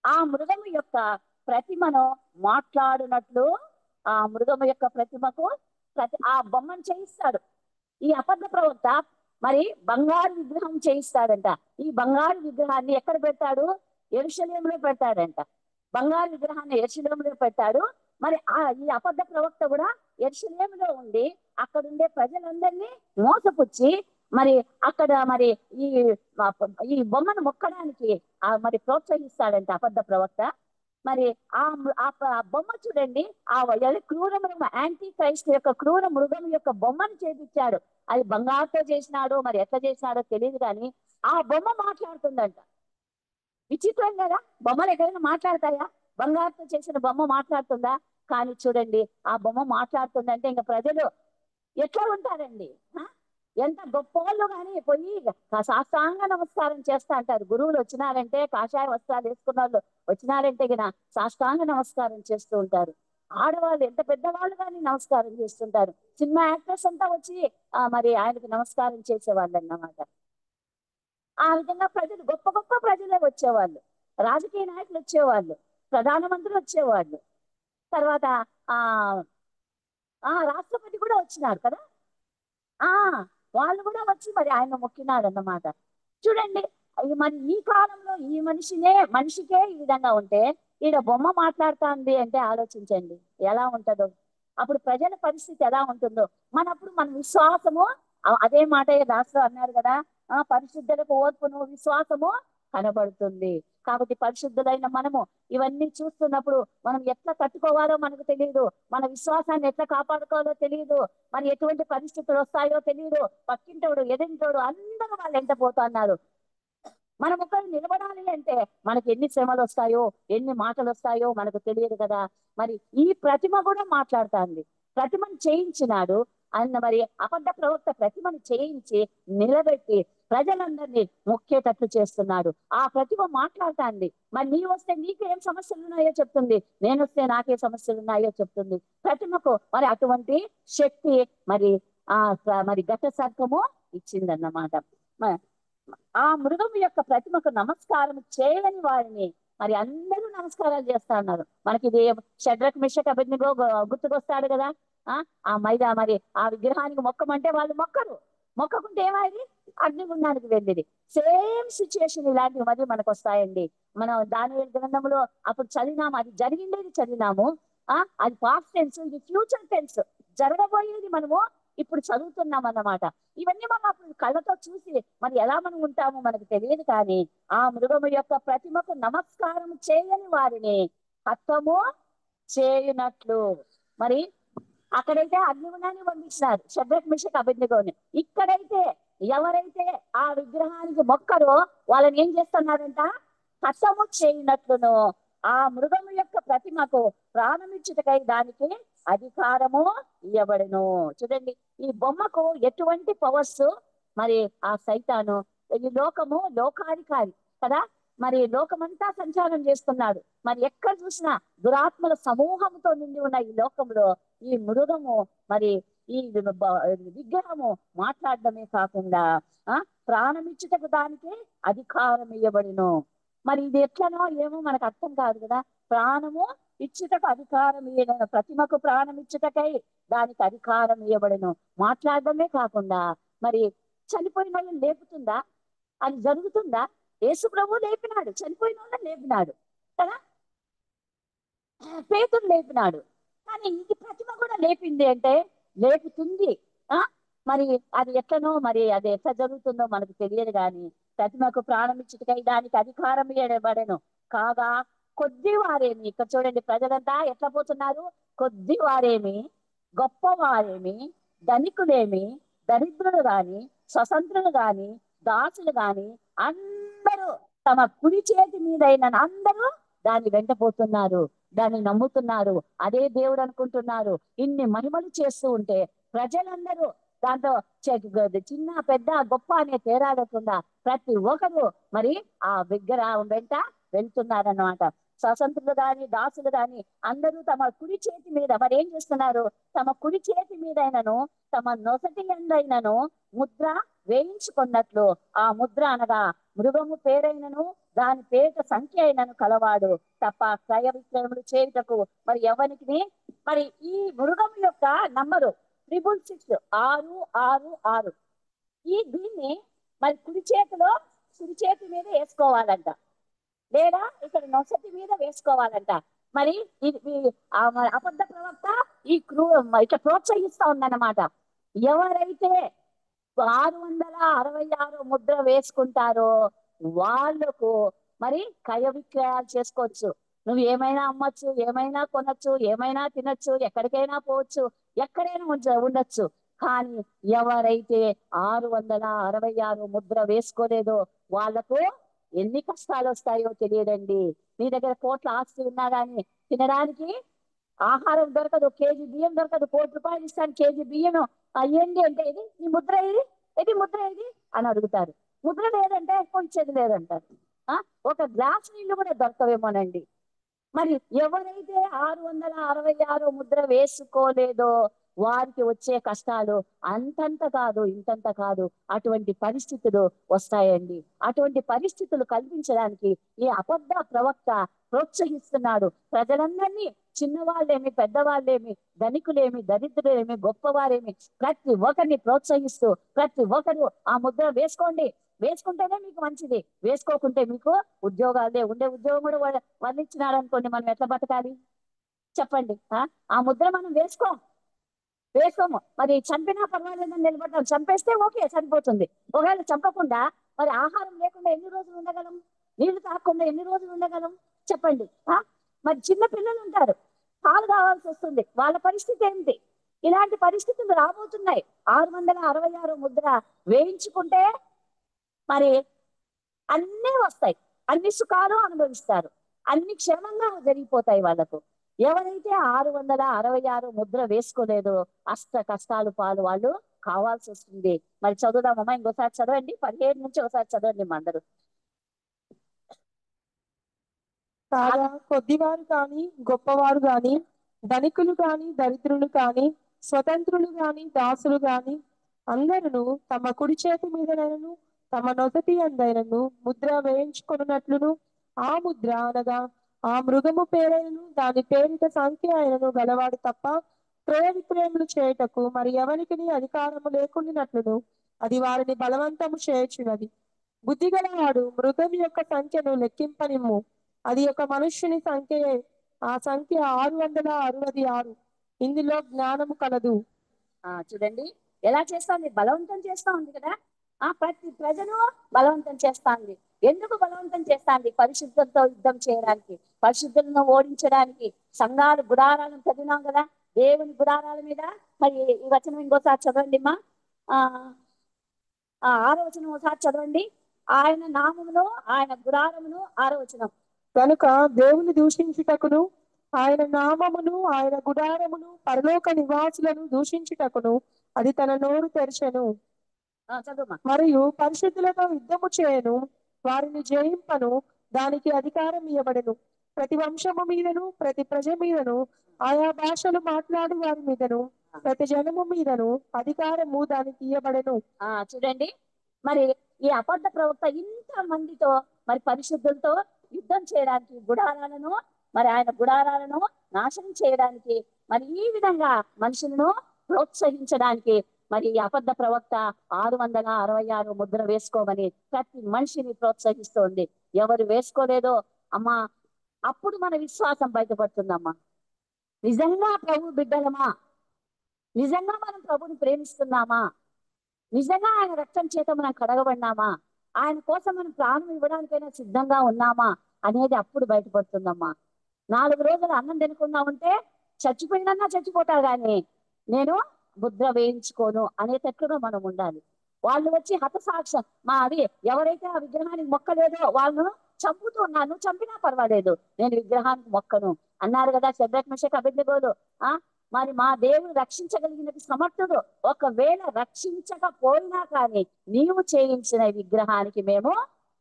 ఆ మృగము యొక్క ప్రతిమను మాట్లాడునట్లు ఆ మృగము యొక్క ప్రతిమకు ఆ బొమ్మను చేయిస్తాడు. ఈ అబద్ధ ప్రవక్త మరి బంగారు విగ్రహం చేయిస్తాడంట. ఈ బంగారు విగ్రహాన్ని ఎక్కడ పెడతాడు? యెరూషలేములో పెడతాడంట. బంగారు విగ్రహాన్ని యెరూషలేములో పెట్టాడు. మరి ఈ అబద్ధ ప్రవక్త కూడా యెరూషలేములో ఉండి అక్కడ ఉండే ప్రజలందరినీ మోసపుచ్చి మరి అక్కడ మరి ఈ ఈ బొమ్మను మొక్కడానికి మరి ప్రోత్సహిస్తాడంట అబద్ధ ప్రవక్త. మరి ఆ బొమ్మ చూడండి, క్రూర మృగం, యాంటీ క్రైస్ట్ యొక్క క్రూర మృగం యొక్క బొమ్మను చేపించాడు. అది బంగారుతో చేసినాడో మరి ఎట్లా చేసినాడో తెలియదు, కానీ ఆ బొమ్మ మాట్లాడుతుందంట. విచిత్రం కదా, బొమ్మలు ఎక్కడైనా మాట్లాడతాయా? బంగారుతో చేసిన బొమ్మ మాట్లాడుతుందా? కానీ చూడండి, ఆ బొమ్మ మాట్లాడుతుందంటే ఇంకా ప్రజలు ఎట్లా ఉంటారండి? ఎంత గొప్ప వాళ్ళు కానీ పోయి సాష్టాంగ నమస్కారం చేస్తా అంటారు. గురువులు వచ్చినారంటే, కాషాయ వస్త్రాలు వేసుకున్న వాళ్ళు వచ్చినారంటే గిన సాష్టాంగ నమస్కారం చేస్తూ ఉంటారు. ఆడవాళ్ళు ఎంత పెద్దవాళ్ళు కానీ నమస్కారం చేస్తుంటారు. సినిమా యాక్టర్స్ అంతా వచ్చి మరి ఆయనకు నమస్కారం చేసేవాళ్ళు అన్నమాట. ఆ విధంగా ప్రజలు, గొప్ప గొప్ప ప్రజలే వచ్చేవాళ్ళు, రాజకీయ నాయకులు వచ్చేవాళ్ళు, ప్రధానమంత్రులు వచ్చేవాళ్ళు, తర్వాత రాష్ట్రపతి కూడా వచ్చినారు కదా. వాళ్ళు కూడా వచ్చి మరి ఆయన మొక్కినారు అన్నమాట. చూడండి, మరి ఈ కాలంలో ఈ మనిషికే ఈ విధంగా ఉంటే ఈడ బొమ్మ మాట్లాడుతుంది అంటే ఆలోచించండి ఎలా ఉంటుందో. అప్పుడు ప్రజల పరిస్థితి ఎలా ఉంటుందో. మనప్పుడు మన విశ్వాసము, అదే మాట రాష్ట్రం అన్నారు కదా, పరిశుద్ధులకు ఓర్పును విశ్వాసము కనబడుతుంది. కాబట్టి పరిశుద్ధులైన మనము ఇవన్నీ చూస్తున్నప్పుడు మనం ఎట్లా తట్టుకోవాలో మనకు తెలియదు, మన విశ్వాసాన్ని ఎట్లా కాపాడుకోవాలో తెలియదు, మరి ఎటువంటి పరిస్థితులు వస్తాయో తెలియదు. పక్కింటోడు ఎదింటోడు అందరూ వాళ్ళు ఎంట పోతున్నారు. మనం ఒకరు నిలబడాలి అంటే మనకి ఎన్ని శ్రమలు వస్తాయో, ఎన్ని మాటలు వస్తాయో మనకు తెలియదు కదా. మరి ఈ ప్రతిమ కూడా మాట్లాడుతుంది. ప్రతిమను చేయించినాడు అన్న మరి అబద్ధ ప్రవక్త ప్రతిమను చేయించి నిలబెట్టి ప్రజలందరినీ మొక్కేటట్లు చేస్తున్నాడు. ఆ ప్రతిమ మాట్లాడుతుంది. మరి నీ వస్తే నీకేం సమస్యలు ఉన్నాయో చెప్తుంది, నేను వస్తే నాకే సమస్యలు ఉన్నాయో చెప్తుంది. ప్రతిమకు మరి అటువంటి శక్తి మరి మరి ఘట సర్పము ఇచ్చిందన్నమాట. ఆ మృగం యొక్క ప్రతిమకు నమస్కారం చేయని వారిని మరి అందరూ నమస్కారాలు చేస్తా ఉన్నారు. మనకి ఇది షడ్రక్ మిషక్ అబెద్నెగో గుర్తుకొస్తాడు కదా. ఆ మైదా మరి ఆ విగ్రహానికి మొక్కమంటే వాళ్ళు మొక్కరు. మొక్కకుంటే ఏమైంది? అగ్నిగుండానికి వెళ్ళేది. సేమ్ సిచ్యుయేషన్ ఇలాంటివి మరి మనకు వస్తాయండి. మనం దానియేలు గ్రంథంలో అప్పుడు చదివినాము, అది జరిగిండేది చదివినాము. అది పాస్ట్ టెన్స్, ఇది ఫ్యూచర్ టెన్స్, జరగబోయేది మనము ఇప్పుడు చదువుతున్నాం అన్నమాట. ఇవన్నీ మనం అప్పుడు కళ్ళతో చూసి మరి ఎలా మనం ఉంటామో మనకు తెలియదు, కానీ ఆ మృగము యొక్క ప్రతిమకు నమస్కారం చేయని వారిని హతము చేయునట్లు. మరి అక్కడైతే అగ్నిగుండాన్ని పంపించినారు షడ్రక్ మిషక్ అబెద్నెగోని. ఇక్కడైతే ఎవరైతే ఆ విగ్రహానికి మొక్కరో వాళ్ళని ఏం చేస్తున్నారంట? హతము చేయనట్లును ఆ మృగము యొక్క ప్రతిమకు ప్రాణమిచ్చుటకై దానికి అధికారము ఇవ్వబడును. చూడండి, ఈ బొమ్మకు ఎటువంటి పవర్స్, మరి ఆ సైతాను, ఈ లోకాధికారి కదా, మరి లోకమంతా సంచారం చేస్తున్నాడు. మరి ఎక్కడ చూసినా దురాత్మల సమూహంతో నిండి ఉన్న ఈ లోకంలో ఈ మృగము మరి ఈ విగ్రహము మాట్లాడడమే కాకుండా ప్రాణమిచ్చుటకు దానికి అధికారం ఇవ్వబడిను. మరి ఇది ఎట్లనో ఏమో మనకు అర్థం కాదు కదా. ప్రాణము ఇచ్చుటకు అధికారం ఇవ్వబడిన ప్రతిమకు ప్రాణం ఇచ్చుటకై దానికి అధికారం ఇవ్వబడిను. మాట్లాడడమే కాకుండా మరి చనిపోయిన వాళ్ళని లేపుతుందా? అది జరుగుతుందా? యేసు ప్రభు లేపినాడు, చనిపోయిన వాళ్ళని లేపినాడు కదా, పేతురు లేపినాడు. కానీ ఈ ప్రతిమ కూడా లేపింది అంటే లేపుతుంది. మరి అది ఎట్లనో మరి అది ఎట్లా జరుగుతుందో మనకు తెలియదు, కానీ ప్రతిమకు ప్రాణం ఇచ్చుటకై దానికి అధికారం ఇవ్వబడెను. కాగా కొద్ది వారేమి, ఇక్కడ చూడండి ప్రజలంతా ఎట్లా పోతున్నారు? కొద్ది వారేమి, గొప్పవారేమి, ధనికులేమి, దరిద్రులు గాని, స్వతంత్రులు గాని, దాసులు గాని అందరూ తమ కుడి చేతి మీదైన అందరూ దాన్ని వెంటపోతున్నారు, దాన్ని నమ్ముతున్నారు. అదే దేవుడు అనుకుంటున్నారు. ఇన్ని మహిమలు చేస్తూ ఉంటే ప్రజలందరూ దాంతో చిన్న పెద్ద గొప్ప అనే తేడా లేకుండా ప్రతి ఒక్కరు మరి ఆ విగ్రహం వెంట వెళ్తున్నారన్నమాట. స్వతంత్రులు గాని, దాసులు గాని అందరూ తమ కుడి చేతి మీద మరి ఏం చేస్తున్నారు? తమ కుడి చేతి మీదైనను తమ నొసటి ఎందైనను ముద్ర వేయించుకున్నట్లు, ఆ ముద్ర అనగా మృగము పేరైనను దాని పేట సంఖ్య అయినను కలవాడు తప్ప క్రయ విక్రయములు చేయుటకు మరి ఎవరికి మరి ఈ మృగము యొక్క నంబరు 666 666 దీన్ని మరి కుడి చేతి మీద వేసుకోవాలంట, లేదా ఇక్కడ నొసటి మీద వేసుకోవాలంట. మరి మరి అబద్ధ ప్రవక్త ఇట్లా ప్రోత్సహిస్తా ఉందన్నమాట. ఎవరైతే 666 ముద్ర వేసుకుంటారో వాళ్ళకు మరి క్రయ విక్రయాలు చేసుకోవచ్చు. నువ్వు ఏమైనా అమ్మచ్చు, ఏమైనా కొనొచ్చు, ఏమైనా తినొచ్చు, ఎక్కడికైనా పోవచ్చు, ఎక్కడైనా ఉండొచ్చు. కానీ ఎవరైతే 666 ముద్ర వేసుకోలేదో వాళ్లకు ఎన్ని కష్టాలు వస్తాయో తెలియదండి. నీ దగ్గర కోట్ల ఆస్తి ఉన్నా కానీ తినడానికి ఆహారం దొరకదు, కేజీ బియ్యం దొరకదు. ₹1,00,00,000 ఇస్తాను కేజీ బియ్యం ఏంటి అంటే ఇది నీ ముద్ర ఇది ముద్ర అని అడుగుతారు. ముద్ర లేదంటే కొంచెం లేదంటారు. ఒక గ్లాస్ నీళ్లు కూడా దొరకవేమోనండి. మరి ఎవరైతే 666 ముద్ర వేసుకోలేదో వారికి వచ్చే కష్టాలు అంతంత కాదు, ఇంతంత కాదు, అటువంటి పరిస్థితులు వస్తాయండి. అటువంటి పరిస్థితులు కల్పించడానికి ఈ అబద్ధ ప్రవక్త ప్రోత్సహిస్తున్నాడు. ప్రజలందరినీ, చిన్నవాళ్ళేమి, పెద్దవాళ్ళేమి, ధనికులేమి, దరిద్రులేమి, గొప్పవారేమి, ప్రతి ఒక్కరిని ప్రోత్సహిస్తూ ప్రతి ఒక్కరు ఆ ముద్ర వేసుకుంటేనే మీకు మంచిది, వేసుకోకుంటే మీకు ఉద్యోగాలే ఉండే ఉద్యోగం కూడా వర్ణించినాడు అనుకోండి, మనం ఎట్లా బతకాలి చెప్పండి? ఆ ముద్ర మనం వేసుకోము. మరి చంపినా పర్వాలేదని నిలబడ్డాం, చంపేస్తే ఓకే సరిపోతుంది. ఒకవేళ చంపకుండా మరి ఆహారం లేకుండా ఎన్ని రోజులు ఉండగలం? నీళ్లు తాగకుండా ఎన్ని రోజులు ఉండగలం చెప్పండి? మరి చిన్న పిల్లలు ఉంటారు, పాలు కావాల్సి వస్తుంది, వాళ్ళ పరిస్థితి ఏంటి? ఇలాంటి పరిస్థితులు రాబోతున్నాయి. 666 ముద్ర వేయించుకుంటే మరి అన్నీ వస్తాయి, అన్ని సుఖాలు అనుభవిస్తారు, అన్ని క్షేమంగా జరిగిపోతాయి వాళ్ళకు. ఎవరైతే 666 ముద్ర వేసుకోలేదో అష్ట కష్టాలు పాలు వాళ్ళు కావాల్సి వస్తుంది. మరి చదువుదామమ్మా, ఇంకోసారి చదవండి, 17 నుంచి ఒకసారి చదవండి మా అందరూ. కాగా కొద్దివారు కాని, గొప్పవారు గాని, ధనికులు కాని, దరిద్రులు కాని, స్వతంత్రులు గాని, దాసులు గాని, అందరూ తమ కుడి చేతి మీదనైనను తమ నొసటి అందైనను ముద్ర వేయించుకొనున్నట్లును, ఆ ముద్ర అనగా ఆ మృగము పేరైనను దాని పేరిట సంఖ్య అయినను గలవాడు తప్ప క్రయ విక్రయములు చేయుటకు మరి ఎవరికి అధికారము లేకుండానట్లును అది వారిని బలవంతము చేయుచున్నది. బుద్ధిగలవాడు మృగం యొక్క సంఖ్యను లెక్కింపనిమ్ము, అది ఒక మనుష్యుని సంఖ్యయే, ఆ సంఖ్య 666. ఇందులో జ్ఞానము కలదు. చూడండి ఎలా చేస్తాంది, బలవంతం చేస్తా ఉంది కదా. ప్రతి ప్రజలు బలవంతం చేస్తాంది. ఎందుకు బలవంతం చేస్తాంది? పరిశుద్ధంతో యుద్ధం చేయడానికి, పరిశుద్ధులను ఓడించడానికి. సంఘాలు గుడారాలను చదివినాం కదా, దేవుని గుడారాల మీద. మరి ఈ వచనం ఇంకోసారి చదవండి మా, 6వ వచనం ఒకసారి చదవండి. ఆయన నామమును, ఆయన గుడారమును, 6వ వచనం. కనుక దేవుని దూషించుటకును, ఆయన నామమును, ఆయన గుడారమును, పరలోక నివాసులను దూషించుటకును అది తన నోరు తెరచెను. మరియు పరిశుద్ధులతో యుద్ధము చేయను, వారిని జయింపను, దానికి అధికారం ఇవ్వబడెను. ప్రతి వంశము మీదను, ప్రతి ప్రజ మీదను, ఆయా భాషలు మాట్లాడు వారి మీదను, ప్రతి జనము మీదను అధికారము దానికి ఇవ్వబడెను. చూడండి, మరి ఈ అబద్ధ ప్రవక్త ఇంత మందితో మరి పరిశుద్ధులతో యుద్ధం చేయడానికి, గుడారాలను, మరి ఆయన గుడారాలను నాశనం చేయడానికి, మరి ఈ విధంగా మనుషులను ప్రోత్సహించడానికి మరి ఈ అబద్ధ ప్రవక్త 666 ముద్ర వేసుకోమని ప్రతి మనిషిని ప్రోత్సహిస్తోంది. ఎవరు వేసుకోలేదో అమ్మా, అప్పుడు మన విశ్వాసం బయటపడుతుందమ్మా. నిజంగా ప్రభు బిడ్డలమా? నిజంగా మనం ప్రభుని ప్రేమిస్తున్నామా? నిజంగా ఆయన రక్తం చేత మనం కడగబడినామా? ఆయన కోసం మనం ప్రాణం ఇవ్వడానికైనా సిద్ధంగా ఉన్నామా అనేది అప్పుడు బయటపడుతుందమ్మా. 4 రోజులు అన్నం తినకుండా ఉంటే చచ్చిపోయినా చచ్చిపోతారు, కానీ నేను ముద్ర వేయించుకోను అనేటట్లుగా మనం ఉండాలి. వాళ్ళు వచ్చి హతసాక్ష్యం, అది ఎవరైతే ఆ విగ్రహానికి మొక్కలేదో వాళ్ళను చంపుతున్నాను, చంపినా పర్వాలేదు, నేను విగ్రహానికి మొక్కను అన్నారు కదా షద్రక్ మెషక్ అబేద్నెగోలు. మరి మా దేవుడు రక్షించగలిగినది సమర్థుడు. ఒకవేళ రక్షించకపోయినా కానీ నీవు చేయించిన విగ్రహానికి మేము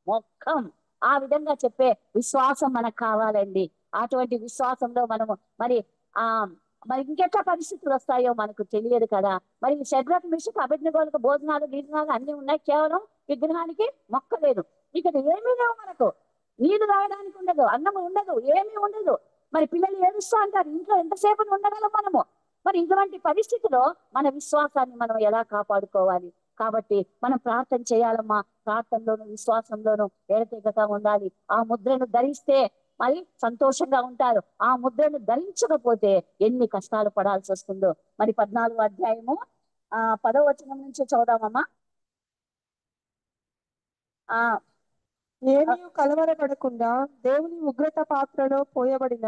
మొక్కం. ఆ విధంగా చెప్పే విశ్వాసం మనకు కావాలండి. అటువంటి విశ్వాసంలో మనము మరి మరి ఇంకెట్లా పరిస్థితులు వస్తాయో మనకు తెలియదు కదా. మరి షద్రక్ మెషక్ అబేద్నెగోలకు భోజనాలు గీజనాలు అన్ని ఉన్నాయి, కేవలం విగ్రహానికి మొక్కలేదు. ఇక్కడ ఏమీ లేవు, మనకు నీళ్లు తాగడానికి ఉండదు, అన్నం ఉండదు, ఏమీ ఉండదు. మరి పిల్లలు ఏడుస్తూ అంటారు, ఇంట్లో ఎంతసేపు ఉండగలం మనము? మరి ఇటువంటి పరిస్థితిలో మన విశ్వాసాన్ని మనం ఎలా కాపాడుకోవాలి? కాబట్టి మనం ప్రార్థన చేయాలమ్మా. ప్రార్థనలోను విశ్వాసంలోను ఎడతెగక ఉండాలి. ఆ ముద్రను ధరిస్తే మరి సంతోషంగా ఉంటారు. ఆ ముద్రను ధరించకపోతే ఎన్ని కష్టాలు పడాల్సి వస్తుందో. మరి 14వ అధ్యాయము 10వ వచనం నుంచి చదువుదామమ్మా. ఏమీ కలవరపడకుండా దేవుని ఉగ్రత పాత్రలో పోయబడిన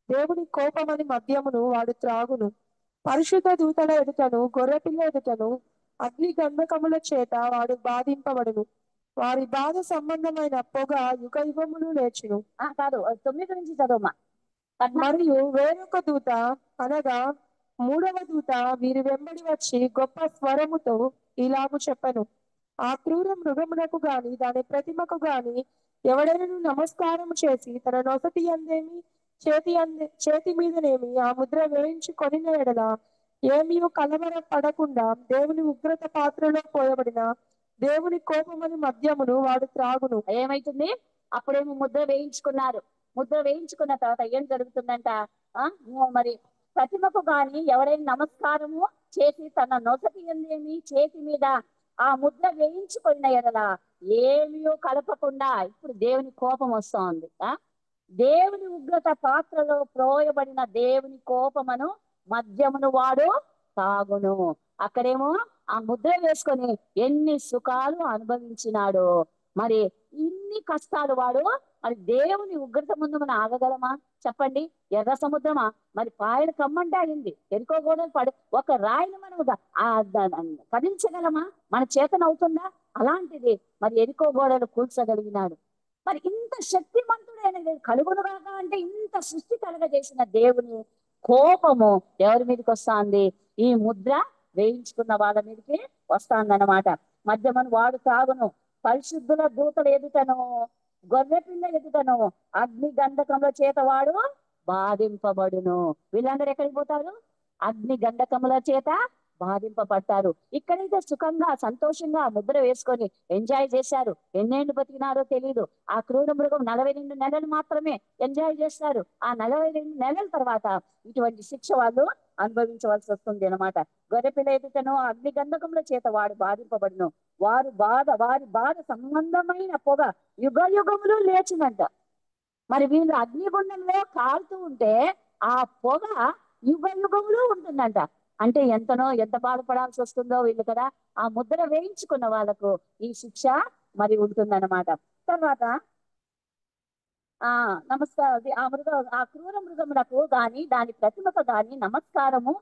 దేవుని కోపమని మద్యమును వాడు త్రాగును. పరిశుద్ధ దూతల ఎదుటను గొర్రెపిల్ల ఎదుటను అగ్ని గంధకముల చేత వాడు బాధింపబడును. వారి బాధ సంబంధమైన పొగ యుగ యుగములు లేచును. కాదు 9 నుంచి చదవమ్మా. మరియు వేరొక దూత అనగా 3వ దూత వీరి వెంబడి వచ్చి గొప్ప స్వరముతో ఇలాగు చెప్పను. ఆ క్రూర మృగమునకు గాని దాని ప్రతిమకు గాని ఎవడైనా నమస్కారం చేసి తన నొసటి అందేమి చేతి మీదనేమి ఆ ముద్ర వేయించుకొని ఎడల ఏమీ కలవర పడకుండా దేవుని ఉగ్రత పాత్రలో పోయబడిన దేవుని కోపమని మద్యమును వాడు త్రాగును. ఏమైతుంది? అప్పుడేమో ముద్ర వేయించుకున్నారు. ముద్ర వేయించుకున్న తర్వాత ఏం జరుగుతుందంట? మరి ప్రతిమకు గాని ఎవరైనా నమస్కారము చేసి తన నొసటి అందేమి చేతి మీద ఆ ముద్ర వేయించుకున్న ఎడల ఏమీ కలపకుండా ఇప్పుడు దేవుని కోపం వస్తోంది. దేవుని ఉగ్రత పాత్రలో ప్రోయబడిన దేవుని కోపమును మద్యమును వాడు తాగును. అక్కడేమో ఆ ముద్ర వేసుకొని ఎన్ని సుఖాలు అనుభవించినాడు. మరి ఇన్ని కష్టాలు వాడు మరి దేవుని ఉగ్రత ముందు మనం ఆగగలమా? చెప్పండి. ఎర్ర సముద్రమా మరి పాయలు కమ్మంటే అయింది. ఎరుకో గోడలు పడి ఒక రాయిని మనం కదిలించగలమా? మన చేతనవుతుందా? అలాంటిది మరి ఎరుకో గోడలు కూల్చగలిగినాడు. మరి ఇంత శక్తిమంతుడైన కలుగునుగాక అంటే ఇంత సృష్టి కలగజేసిన దేవుని కోపము ఎవరి మీదకి వస్తుంది? ఈ ముద్ర వేయించుకున్న వాళ్ళ మీదకి వస్తాందన్నమాట. మద్యమను వాడు తాగును. పరిశుద్ధుల దూతలు ఎదుటను గొర్రె పిల్ల ఎదుటను అగ్ని గంధకముల చేత వాడు బాధింపబడును. వీళ్ళందరూ ఎక్కడికి పోతారు? అగ్ని గంధకముల చేత బాధింపబడతారు. ఇక్కడైతే సుఖంగా సంతోషంగా ముద్ర వేసుకొని ఎంజాయ్ చేశారు. ఎన్నేళ్ళు బతికినారో తెలియదు. ఆ క్రూర మృగం 42 నెలలు మాత్రమే ఎంజాయ్ చేస్తారు. ఆ 42 నెలల తర్వాత ఇటువంటి శిక్ష వాళ్ళు అనుభవించవలసి వస్తుంది అన్నమాట. గొర్రెపిల్ల ఎదుటను అగ్ని గంధకముల చేత వాడు బాధింపబడును. వారి బాధ సంబంధమైన పొగ యుగ యుగములు లేచినంట. మరి వీళ్ళు అగ్నిగుండంలో కాలుతూ ఉంటే ఆ పొగ యుగ యుగములు ఉంటుందంట. అంటే ఎంత బాధపడాల్సి వస్తుందో వీళ్ళు కదా. ఆ ముద్ర వేయించుకున్న వాళ్ళకు ఈ శిక్ష మరి ఉంటుందన్నమాట. తర్వాత ఆ క్రూర మృగములకు గాని దాని ప్రతిమకు గాని నమస్కారము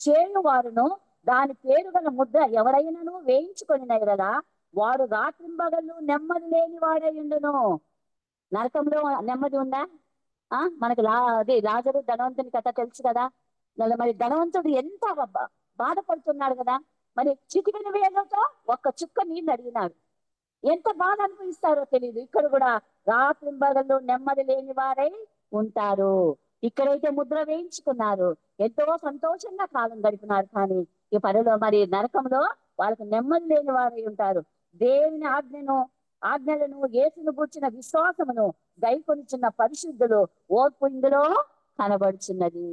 చేయువారును దాని పేరు గల ముద్ర ఎవరైనాను వేయించుకొని కదా వాడు రాత్రింబగళ్ళు నెమ్మది లేని వాడైండును. నరకంలో నెమ్మది ఉందా? మనకి లాజరు ధనవంతుని కథ తెలుసు కదా. మరి ధనవంతుడు ఎంత బాధపడుతున్నాడు కదా. మరి చిటికిన వేలతో ఒక్క చుక్క నీళ్ళు అడిగినాడు. ఎంత బాధ అనుభవిస్తారో తెలియదు. ఇక్కడ కూడా రాత్రింబగళ్ళు నెమ్మది లేని వారై ఉంటారు. ఇక్కడైతే ముద్ర వేయించుకున్నారు, ఎంతో సంతోషంగా కాలం గడిపినారు. కానీ ఈ మరి నరకంలో వాళ్ళకి నెమ్మది లేని వారై ఉంటారు. దేవుని ఆజ్ఞలను యేసును గూర్చిన విశ్వాసమును గైకొనిచున్న పరిశుద్ధులు ఓర్పు ఇందులో కనబడుచున్నది.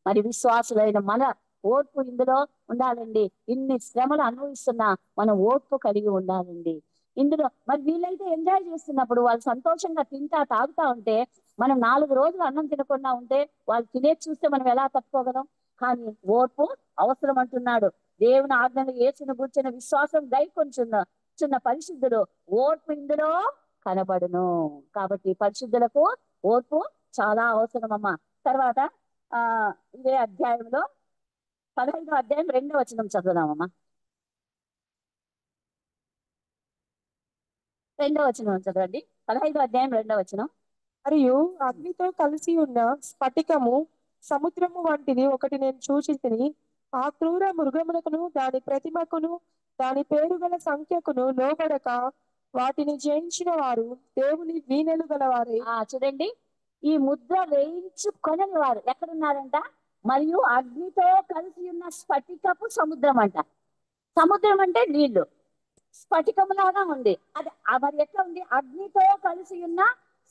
మరి విశ్వాసులైన మన ఓర్పు ఇందులో ఉండాలండి. ఇన్ని శ్రమలు అనుభవిస్తున్నా మనం ఓర్పు కలిగి ఉండాలండి. ఇందులో మరి వీళ్ళైతే ఎంజాయ్ చేస్తున్నప్పుడు వాళ్ళు సంతోషంగా తింటా తాగుతా ఉంటే మనం 4 రోజులు అన్నం తినకుండా ఉంటే వాళ్ళు తినేది చూస్తే మనం ఎలా తట్టుకోగలం? కానీ ఓర్పు అవసరం అంటున్నాడు. దేవుని ఆజ్ఞలు యేసును గూర్చిన విశ్వాసం చిన్న పరిశుద్ధుడు ఓర్పు ఇందులో కనబడును. కాబట్టి పరిశుద్ధులకు ఓర్పు చాలా అవసరం అమ్మా. తర్వాత ఇదే అధ్యాయంలో 15వ అధ్యాయం 2వ వచనం చదువుదామమ్మా. 2వ వచనం చదవండి. 15వ అధ్యాయం 2వ వచనం. మరియు అగ్నితో కలిసి ఉన్న స్ఫటికము సముద్రము వంటిది ఒకటి నేను చూచితిని. ఆ క్రూర మృగమునకును దాని ప్రతిమకును దాని పేరు గల సంఖ్యకును లోబడక వాటిని జయించిన వారు దేవుని వీణెలు గలవారే. చూడండి, ఈ ముద్ర వేయించుకొని వారు ఎక్కడున్నారంట? మరియు అగ్నితో కలిసి ఉన్న స్ఫటికపు సముద్రం అంట. సముద్రం అంటే నీళ్లు, స్ఫటికం లాగా ఉంది అది. మరి ఎట్లా ఉంది? అగ్నితో కలిసి ఉన్న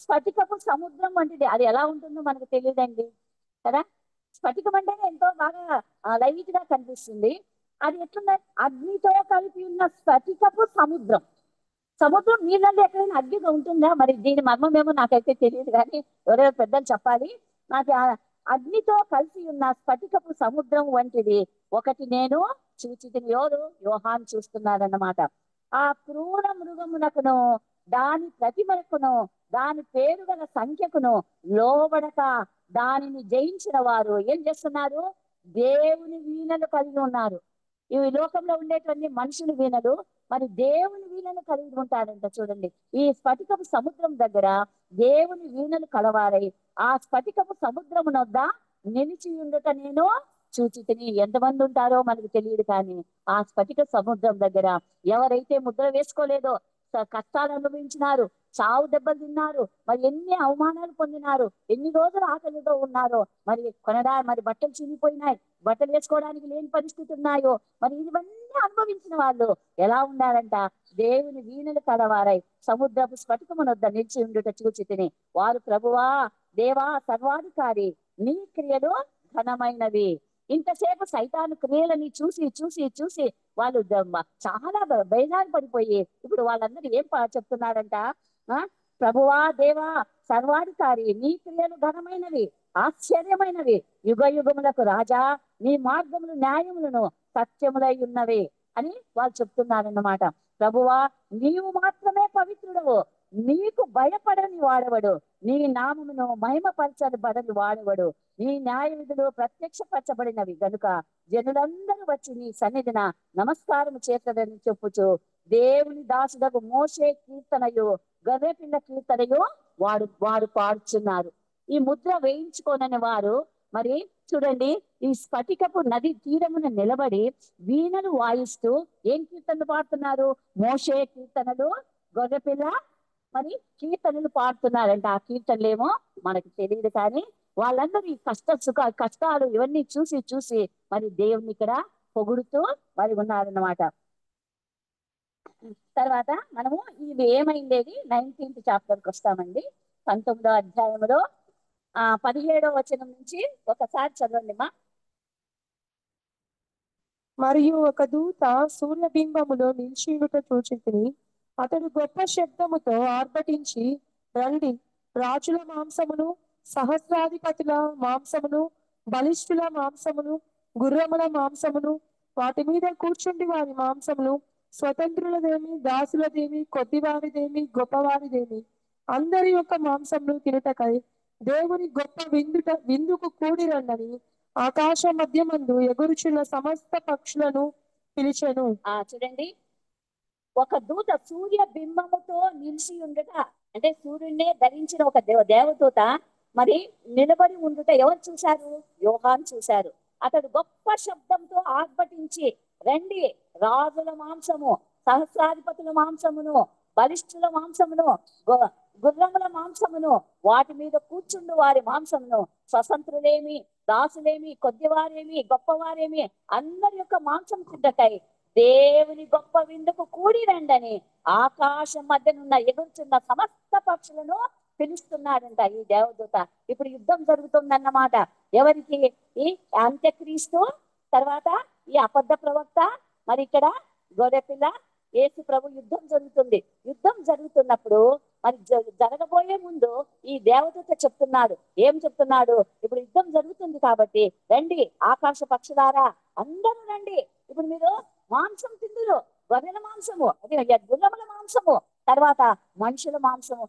స్ఫటికపు సముద్రం వంటిది. అది ఎలా ఉంటుందో మనకు తెలియదండి కదా. స్ఫటికం అంటేనే ఎంతో బాగా లైట్ గా కనిపిస్తుంది. అది ఎట్లుంది? అగ్నితో కలిపి ఉన్న స్ఫటికపు సముద్రం. సముద్రం నీళ్ళల్లో ఎక్కడైనా అగ్గిగా ఉంటుందా? మరి దీని మర్మం ఏమో నాకైతే తెలియదు, కానీ ఎవరైనా పెద్దలు చెప్పాలి. నాకు అగ్నితో కలిసి ఉన్న స్ఫటికపు సముద్రం వంటిది ఒకటి నేను చూచితిని. ఎవరు? యోహాను చూస్తున్నాడన్నమాట. ఆ క్రూర మృగమునకును దాని ప్రతిమకును దాని పేరు గల సంఖ్యకును లోబడక దానిని జయించిన వారు ఏం చేస్తున్నారు? దేవుని వీణలు కలిగి ఉన్నారు. ఈ లోకంలో ఉండేటువంటి మనుషులు వీణలు, మరి దేవుని వీణలు కలిగి ఉంటారంట. చూడండి, ఈ స్ఫటికపు సముద్రం దగ్గర దేవుని వీణలు కలవారై ఆ స్ఫటికపు సముద్రమునొద్ద నిలిచి ఉండుట నేను చూచితిని. ఎంతమంది ఉంటారో మనకు తెలియదు, కానీ ఆ స్ఫటిక సముద్రం దగ్గర ఎవరైతే ముద్ర వేసుకోలేదో, కష్టాలు అనుభవించినారు, చావు దెబ్బలు తిన్నారు, మరి ఎన్ని అవమానాలు పొందినారు, ఎన్ని రోజులు ఆకలితో ఉన్నారో, మరి బట్టలు చినిగిపోయినాయి, బట్టలు వేసుకోవడానికి లేని పరిస్థితి ఉన్నాయో, మరి ఇవన్నీ అనుభవించిన వాళ్ళు ఎలా ఉన్నారంట? దేవుని వీణలు కలవారై సముద్రపు స్ఫటికమునొద్ద నిలిచి ఉండుట చూచితిని. వారు ప్రభువా, దేవా, సర్వాధికారి, నీ క్రియలు ఘనమైనవి. ఇంతసేపు సైతాను క్రియలని చూసి చూసి చూసి వాళ్ళు చాలా బేజారు పడిపోయి ఇప్పుడు వాళ్ళందరూ ఏం చెప్తున్నారంట? ప్రభువా, దేవా, సర్వాధికారి, నీ క్రియలు ఘనమైనవి, ఆశ్చర్యమైనవి, యుగ యుగములకు రాజా, నీ మార్గములు న్యాయములను సత్యములై ఉన్నవి అని వాళ్ళు చెప్తున్నారన్నమాట. ప్రభువా, నీవు మాత్రమే పవిత్రుడవు, నీకు భయపడని వాడవడు, నీ నామమును మహిమపరచని బడని వాడవడు, నీ న్యాయ విధులు ప్రత్యక్షపరచబడినవి గనుక జనులందరూ వచ్చి నీ సన్నిధిన నమస్కారం చేతదని చెప్పుచు దేవుని దాసుడకు మోషే కీర్తనయు గర్రెపిల్ల కీర్తనయు వారు పాడుచున్నారు. ఈ ముద్ర వేయించుకోనని వారు మరి చూడండి, ఈ స్ఫటికపు నది తీరమున నిలబడి వీణలు వాయిస్తూ ఏం కీర్తనలు పాడుతున్నారు? మోషే కీర్తనలు, గొర్రెపిల్ల మరి కీర్తనలు పాడుతున్నారంట. ఆ కీర్తనలేమో మనకు తెలియదు, కానీ వాళ్ళందరూ ఈ కష్టాలు ఇవన్నీ చూసి చూసి మరి దేవుని ఇక్కడ పొగుడుతూ మరి ఉన్నారన్నమాట. తర్వాత మనము ఇది ఏమైండేది 19th చాప్టర్కి వస్తామండి. 19వ అధ్యాయంలో 17వ వచనం నుంచి ఒకసారి చదవండి మా. మరియు ఒక దూత సూర్యబింబములో నిలిచియుట చూచితిని. అతడు గొప్ప శబ్దముతో ఆర్భటించి, రండి, రాజుల మాంసమును, సహస్రాధిపతుల మాంసమును, బలిష్ఠుల మాంసమును, గుర్రముల మాంసమును, వాటి మీద కూర్చుండి వారి మాంసమును, స్వతంత్రులదేమి, దాసులదేమి, కొద్దివారిదేమి, గొప్పవారిదేమి, అందరి యొక్క మాంసమును తినుటకై దేవుని గొప్ప విందుకు కూడి రండని ఆకాశ మధ్యమందు ఎగురుచున్న సమస్త పక్షులను పిలిచెను. చూడండి, ఒక దూత సూర్య బింబముతో నిలిచి ఉండుట అంటే సూర్యుడినే ధరించిన ఒక దేవదూత మరి నిలబడి ఉండుట ఎవరు చూశారు? యోహాను చూశారు. అతడు గొప్ప శబ్దంతో ఆర్భటించి, రండి, రాజుల మాంసము, సహస్రాధిపతుల మాంసమును, బలిష్ఠుల మాంసమును, గుర్రముల మాంసమును, వాటి మీద కూర్చుండు వారి మాంసమును, స్వతంత్రులేమి, దాసులేమి, కొద్దివారేమి, గొప్పవారేమి, అందరి యొక్క మాంసం తింటకై దేవుని గొప్ప విందుకు కూడి రండని ఆకాశం మధ్యనున్న ఎగురుచున్న సమస్త పక్షులను పిలుస్తున్నాడంట ఈ దేవదూత. ఇప్పుడు యుద్ధం జరుగుతుందన్నమాట. ఎవరికి? ఈ అంత్యక్రీస్తు, తర్వాత ఈ అబద్ధ ప్రవక్త, మరి ఇక్కడ గొర్రెపిల్ల, యేసు ప్రభు యుద్ధం జరుగుతుంది. యుద్ధం జరుగుతున్నప్పుడు మరి జరగబోయే ముందు ఈ దేవదూత చెప్తున్నాడు. ఏం చెప్తున్నాడు? ఇప్పుడు యుద్ధం జరుగుతుంది కాబట్టి రండి, ఆకాశ పక్షులారా అందరూ రండి. ఇప్పుడు మీరు మాంసం తిందురు, గొర్రెల మాంసము, అది గుర్రముల మాంసము, తర్వాత మనుషుల మాంసము.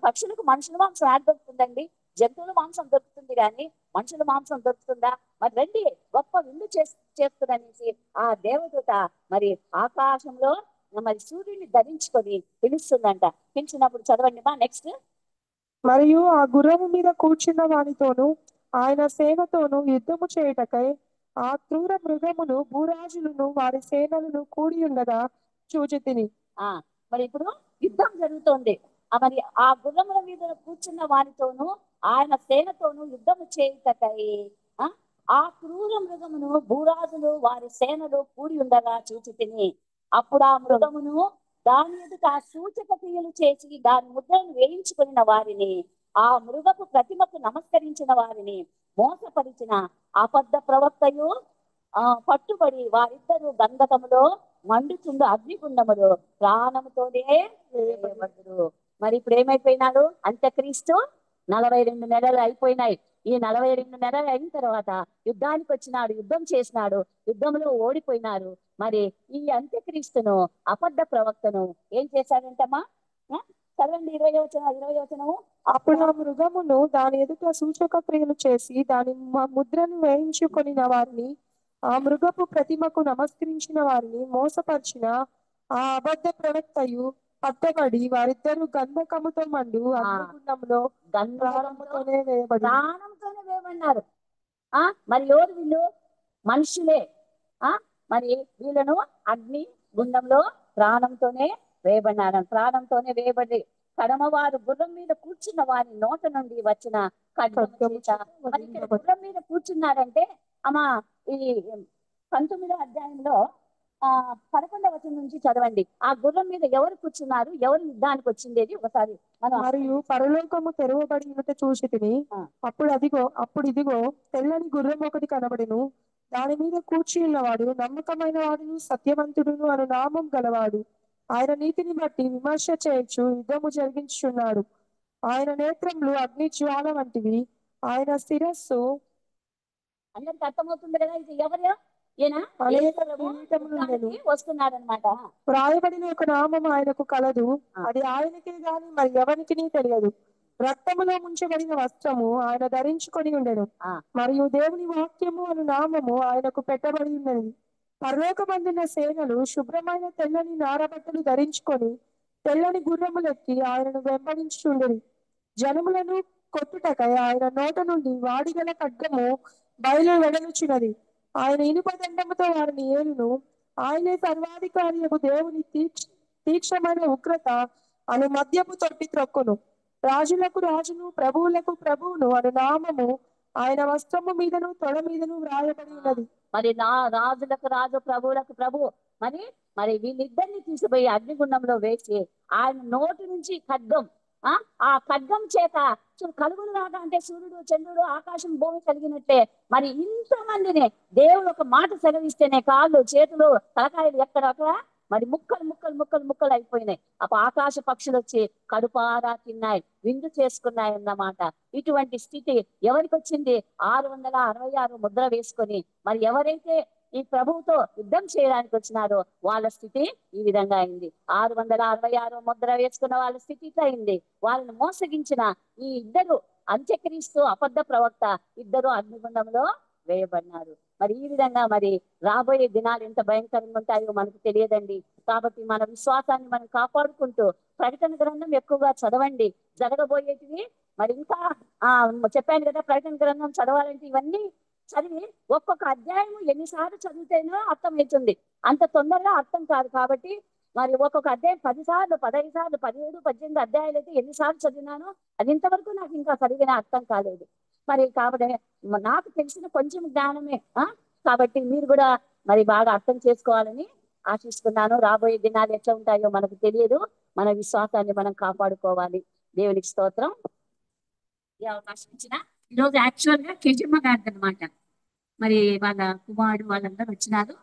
పక్షులకు మనుషుల మాంసం యాడ్ దొరుకుతుందండి? జంతువుల మాంసం దొరుకుతుంది, కానీ మనుషుల మాంసం దొరుకుతుందా? మరి రండి, గొప్ప విందు చేస్తుందనేసి ఆ దేవదూత మరి ఆకాశంలో మరి సూర్యుని ధరించుకొని పిలుస్తుందంట. పిలిచినప్పుడు చదవండి మా నెక్స్ట్. మరియు ఆ గుర్రము మీద కూర్చున్న వానితోనూ ఆయన సేనతోనూ యుద్ధము చేయుటకై ఆ క్రూర మృగమును, భూరాజులను, వారి సేనలను కూడి ఉండగా చూచితిని. మరి ఇప్పుడు యుద్ధం జరుగుతోంది. మరి ఆ గుర్రముల మీద కూర్చున్న వారితోనూ ఆయన సేనతోనూ యుద్ధము చేయుటకై ఆ క్రూర మృగమును, భూరాజులు, వారి సేనలు కూడి ఉండగా చూచితిని. అప్పుడు ఆ మృగమును దాని ఎదుట సూచక క్రియలు చేసి దాని ముద్రను వేయించుకున్న వారిని ఆ మృగపు ప్రతిమకు నమస్కరించిన వారిని మోసపరిచిన అబద్ధ ప్రవక్తయు పట్టుబడి వారిద్దరూ గంధకములో మండుచుండు అగ్నిగుండములో ప్రాణముతోనే వేయబడుదురు. మరి ఇప్పుడు ఏమైపోయినాడు? అంత్యక్రీస్తు 42 నెలలు అయిపోయినాయి. ఈ 42 నెలలు అయిన తర్వాత యుద్ధానికి వచ్చినాడు, యుద్ధం చేసినాడు, యుద్ధంలో ఓడిపోయినారు. మరి ఈ అంత్యక్రీస్తును అబద్ధ ప్రవక్తను ఏం చేశాడంటమ్మా? చదవండి 20వ వచనము. అప్పుడు ఆ మృగమును దాని ఎదుట సూచక క్రియలు చేసి దాని ముద్రను వేయించుకొనిన వారిని, ఆ మృగపు ప్రతిమకు నమస్కరించిన వారిని మోసపరిచిన ఆ అబద్ధ ప్రవక్తయు పట్టబడి వారిద్దరు గంధకముతో మండు అగ్నిగుండంలో ప్రాణముతోనే వేయబడినారు. మరి ఎవరు వీళ్ళు? మనుషులే. మరి వీళ్ళను అగ్ని గుండంలో ప్రాణంతోనే ప్రాణంతోనే వేయబడి కడమవారు గుర్రం మీద కూర్చున్న వారి నోట నుండి వచ్చిన ఖడ్గము చేత. మరి ఇక్కడ గుర్రం మీద కూర్చున్నారంటే అమ్మా ఈ 19వ అధ్యాయంలో 11వ వచనం నుంచి చదవండి. ఆ గుర్రం మీద ఎవరు కూర్చున్నారు, ఎవరు యుద్ధానికి వచ్చిండేది ఒకసారి మనం. మరియు పరలోకము తెరవబడి చూసితిని. అప్పుడు ఇదిగో తెల్లని గుర్రం ఒకటి కనబడెను. దాని మీద కూర్చి ఉన్నవాడు నమ్మకమైన వాడును సత్యవంతుడును అను నామం గలవాడు. ఆయన నీతిని బట్టి విమర్శ చేయొచ్చు యుద్ధము జరిగించుచున్నాడు. ఆయన నేత్రములు అగ్ని జ్వాల వంటివి. ఆయన శిరస్సు అందరికి అర్థమవుతుంది కదా ఇది ఎవరు? వస్తున్నాడనమాట. వ్రాయబడిన ఒక నామం ఆయనకు కలదు, అది ఆయనకే గాని మరి ఎవరికి తెలియదు. రక్తములో ముంచబడిన వస్త్రము ఆయన ధరించుకొని ఉండెను. మరియు దేవుని వాక్యము అను నామము ఆయనకు పెట్టబడి ఉన్నది. పరలోకమందున్న సేనలు శుభ్రమైన తెల్లని నారబట్టలు ధరించుకొని తెల్లని గుర్రములెక్కి ఆయనను వెంబడించుచుండెను. జనములను కొట్టుటకై ఆయన నోట నుండి వాడిగల ఖడ్గము బయలు వెడలుచున్నది. ఆయన ఇనుప దండముతో వారిని ఏలును. ఆయనే సర్వాధికారియకు దేవుని తీక్షమైన ఉగ్రత అను మద్యపు తొట్టి త్రొక్కును. రాజులకు రాజును ప్రభువులకు ప్రభువును అను నామము ఆయన వస్త్రము మీదను తొడ మీదను వ్రాయబడి ఉన్నది. మరి రాజులకు రాజు, ప్రభువులకు ప్రభు. మరి వీళ్ళిద్దరిని తీసుకుపోయి అగ్నిగుండంలో వేసి ఆయన నోటి నుంచి ఖడ్గం, ఆ ఖడ్గం చేత కలుగును రాగా అంటే సూర్యుడు, చంద్రుడు, ఆకాశం, భూమి కలిగినట్లే మరి ఇంతమందిని దేవుడు ఒక మాట సెలవిస్తేనే కాళ్ళు, చేతులు, తలకాయలు ఎక్కడక్కడ మరి ముక్కలు అయిపోయినాయి. అప్పుడు ఆకాశ పక్షులు వచ్చి కడుపారా తిన్నాయి, విందు చేసుకున్నాయి అన్నమాట. ఇటువంటి స్థితి ఎవరికి వచ్చింది? 666 ముద్ర వేసుకొని మరి ఎవరైతే ఈ ప్రభువుతో యుద్ధం చేయడానికి వచ్చినారో వాళ్ళ స్థితి ఈ విధంగా అయింది. 666 ముద్ర వేసుకున్న వాళ్ళ స్థితి ఇట్లా అయింది. వాళ్ళని మోసగించిన ఈ ఇద్దరు అంత్యక్రీస్తు అబద్ధ ప్రవక్త ఇద్దరు అగ్నిగుండంలో వేయబడినారు. మరి ఈ విధంగా మరి రాబోయే దినాలు ఎంత భయంకరంగా ఉంటాయో మనకు తెలియదండి. కాబట్టి మన విశ్వాసాన్ని మనం కాపాడుకుంటూ ప్రకటన గ్రంథం ఎక్కువగా చదవండి. జరగబోయేటివి మరి ఇంకా చెప్పాను కదా, ప్రకటన గ్రంథం చదవాలంటే ఇవన్నీ చదివి ఒక్కొక్క అధ్యాయం ఎన్నిసార్లు చదివితేనో అర్థం అవుతుంది. అంత తొందరగా అర్థం కాదు. కాబట్టి మరి ఒక్కొక్క అధ్యాయం 10 సార్లు, 15 సార్లు, 17, 18 అధ్యాయాలు అయితే ఎన్నిసార్లు చదివినానో అది ఇంతవరకు నాకు ఇంకా సరిగిన అర్థం కాలేదు. మరి కాబట్టి నాకు తెలిసిన కొంచెం జ్ఞానమే. కాబట్టి మీరు కూడా మరి బాగా అర్థం చేసుకోవాలని ఆశిస్తున్నాను. రాబోయే దినాలు ఎట్లా ఉంటాయో మనకు తెలియదు. మన విశ్వాసాన్ని మనం కాపాడుకోవాలి. దేవునికి స్తోత్రం. ఈ అవకాశం ఇచ్చిన ఈరోజు యాక్చువల్ గా కేజమ్మ గారిది అనమాట. మరి వాళ్ళ కుమారుడు వాళ్ళందరూ వచ్చినారు.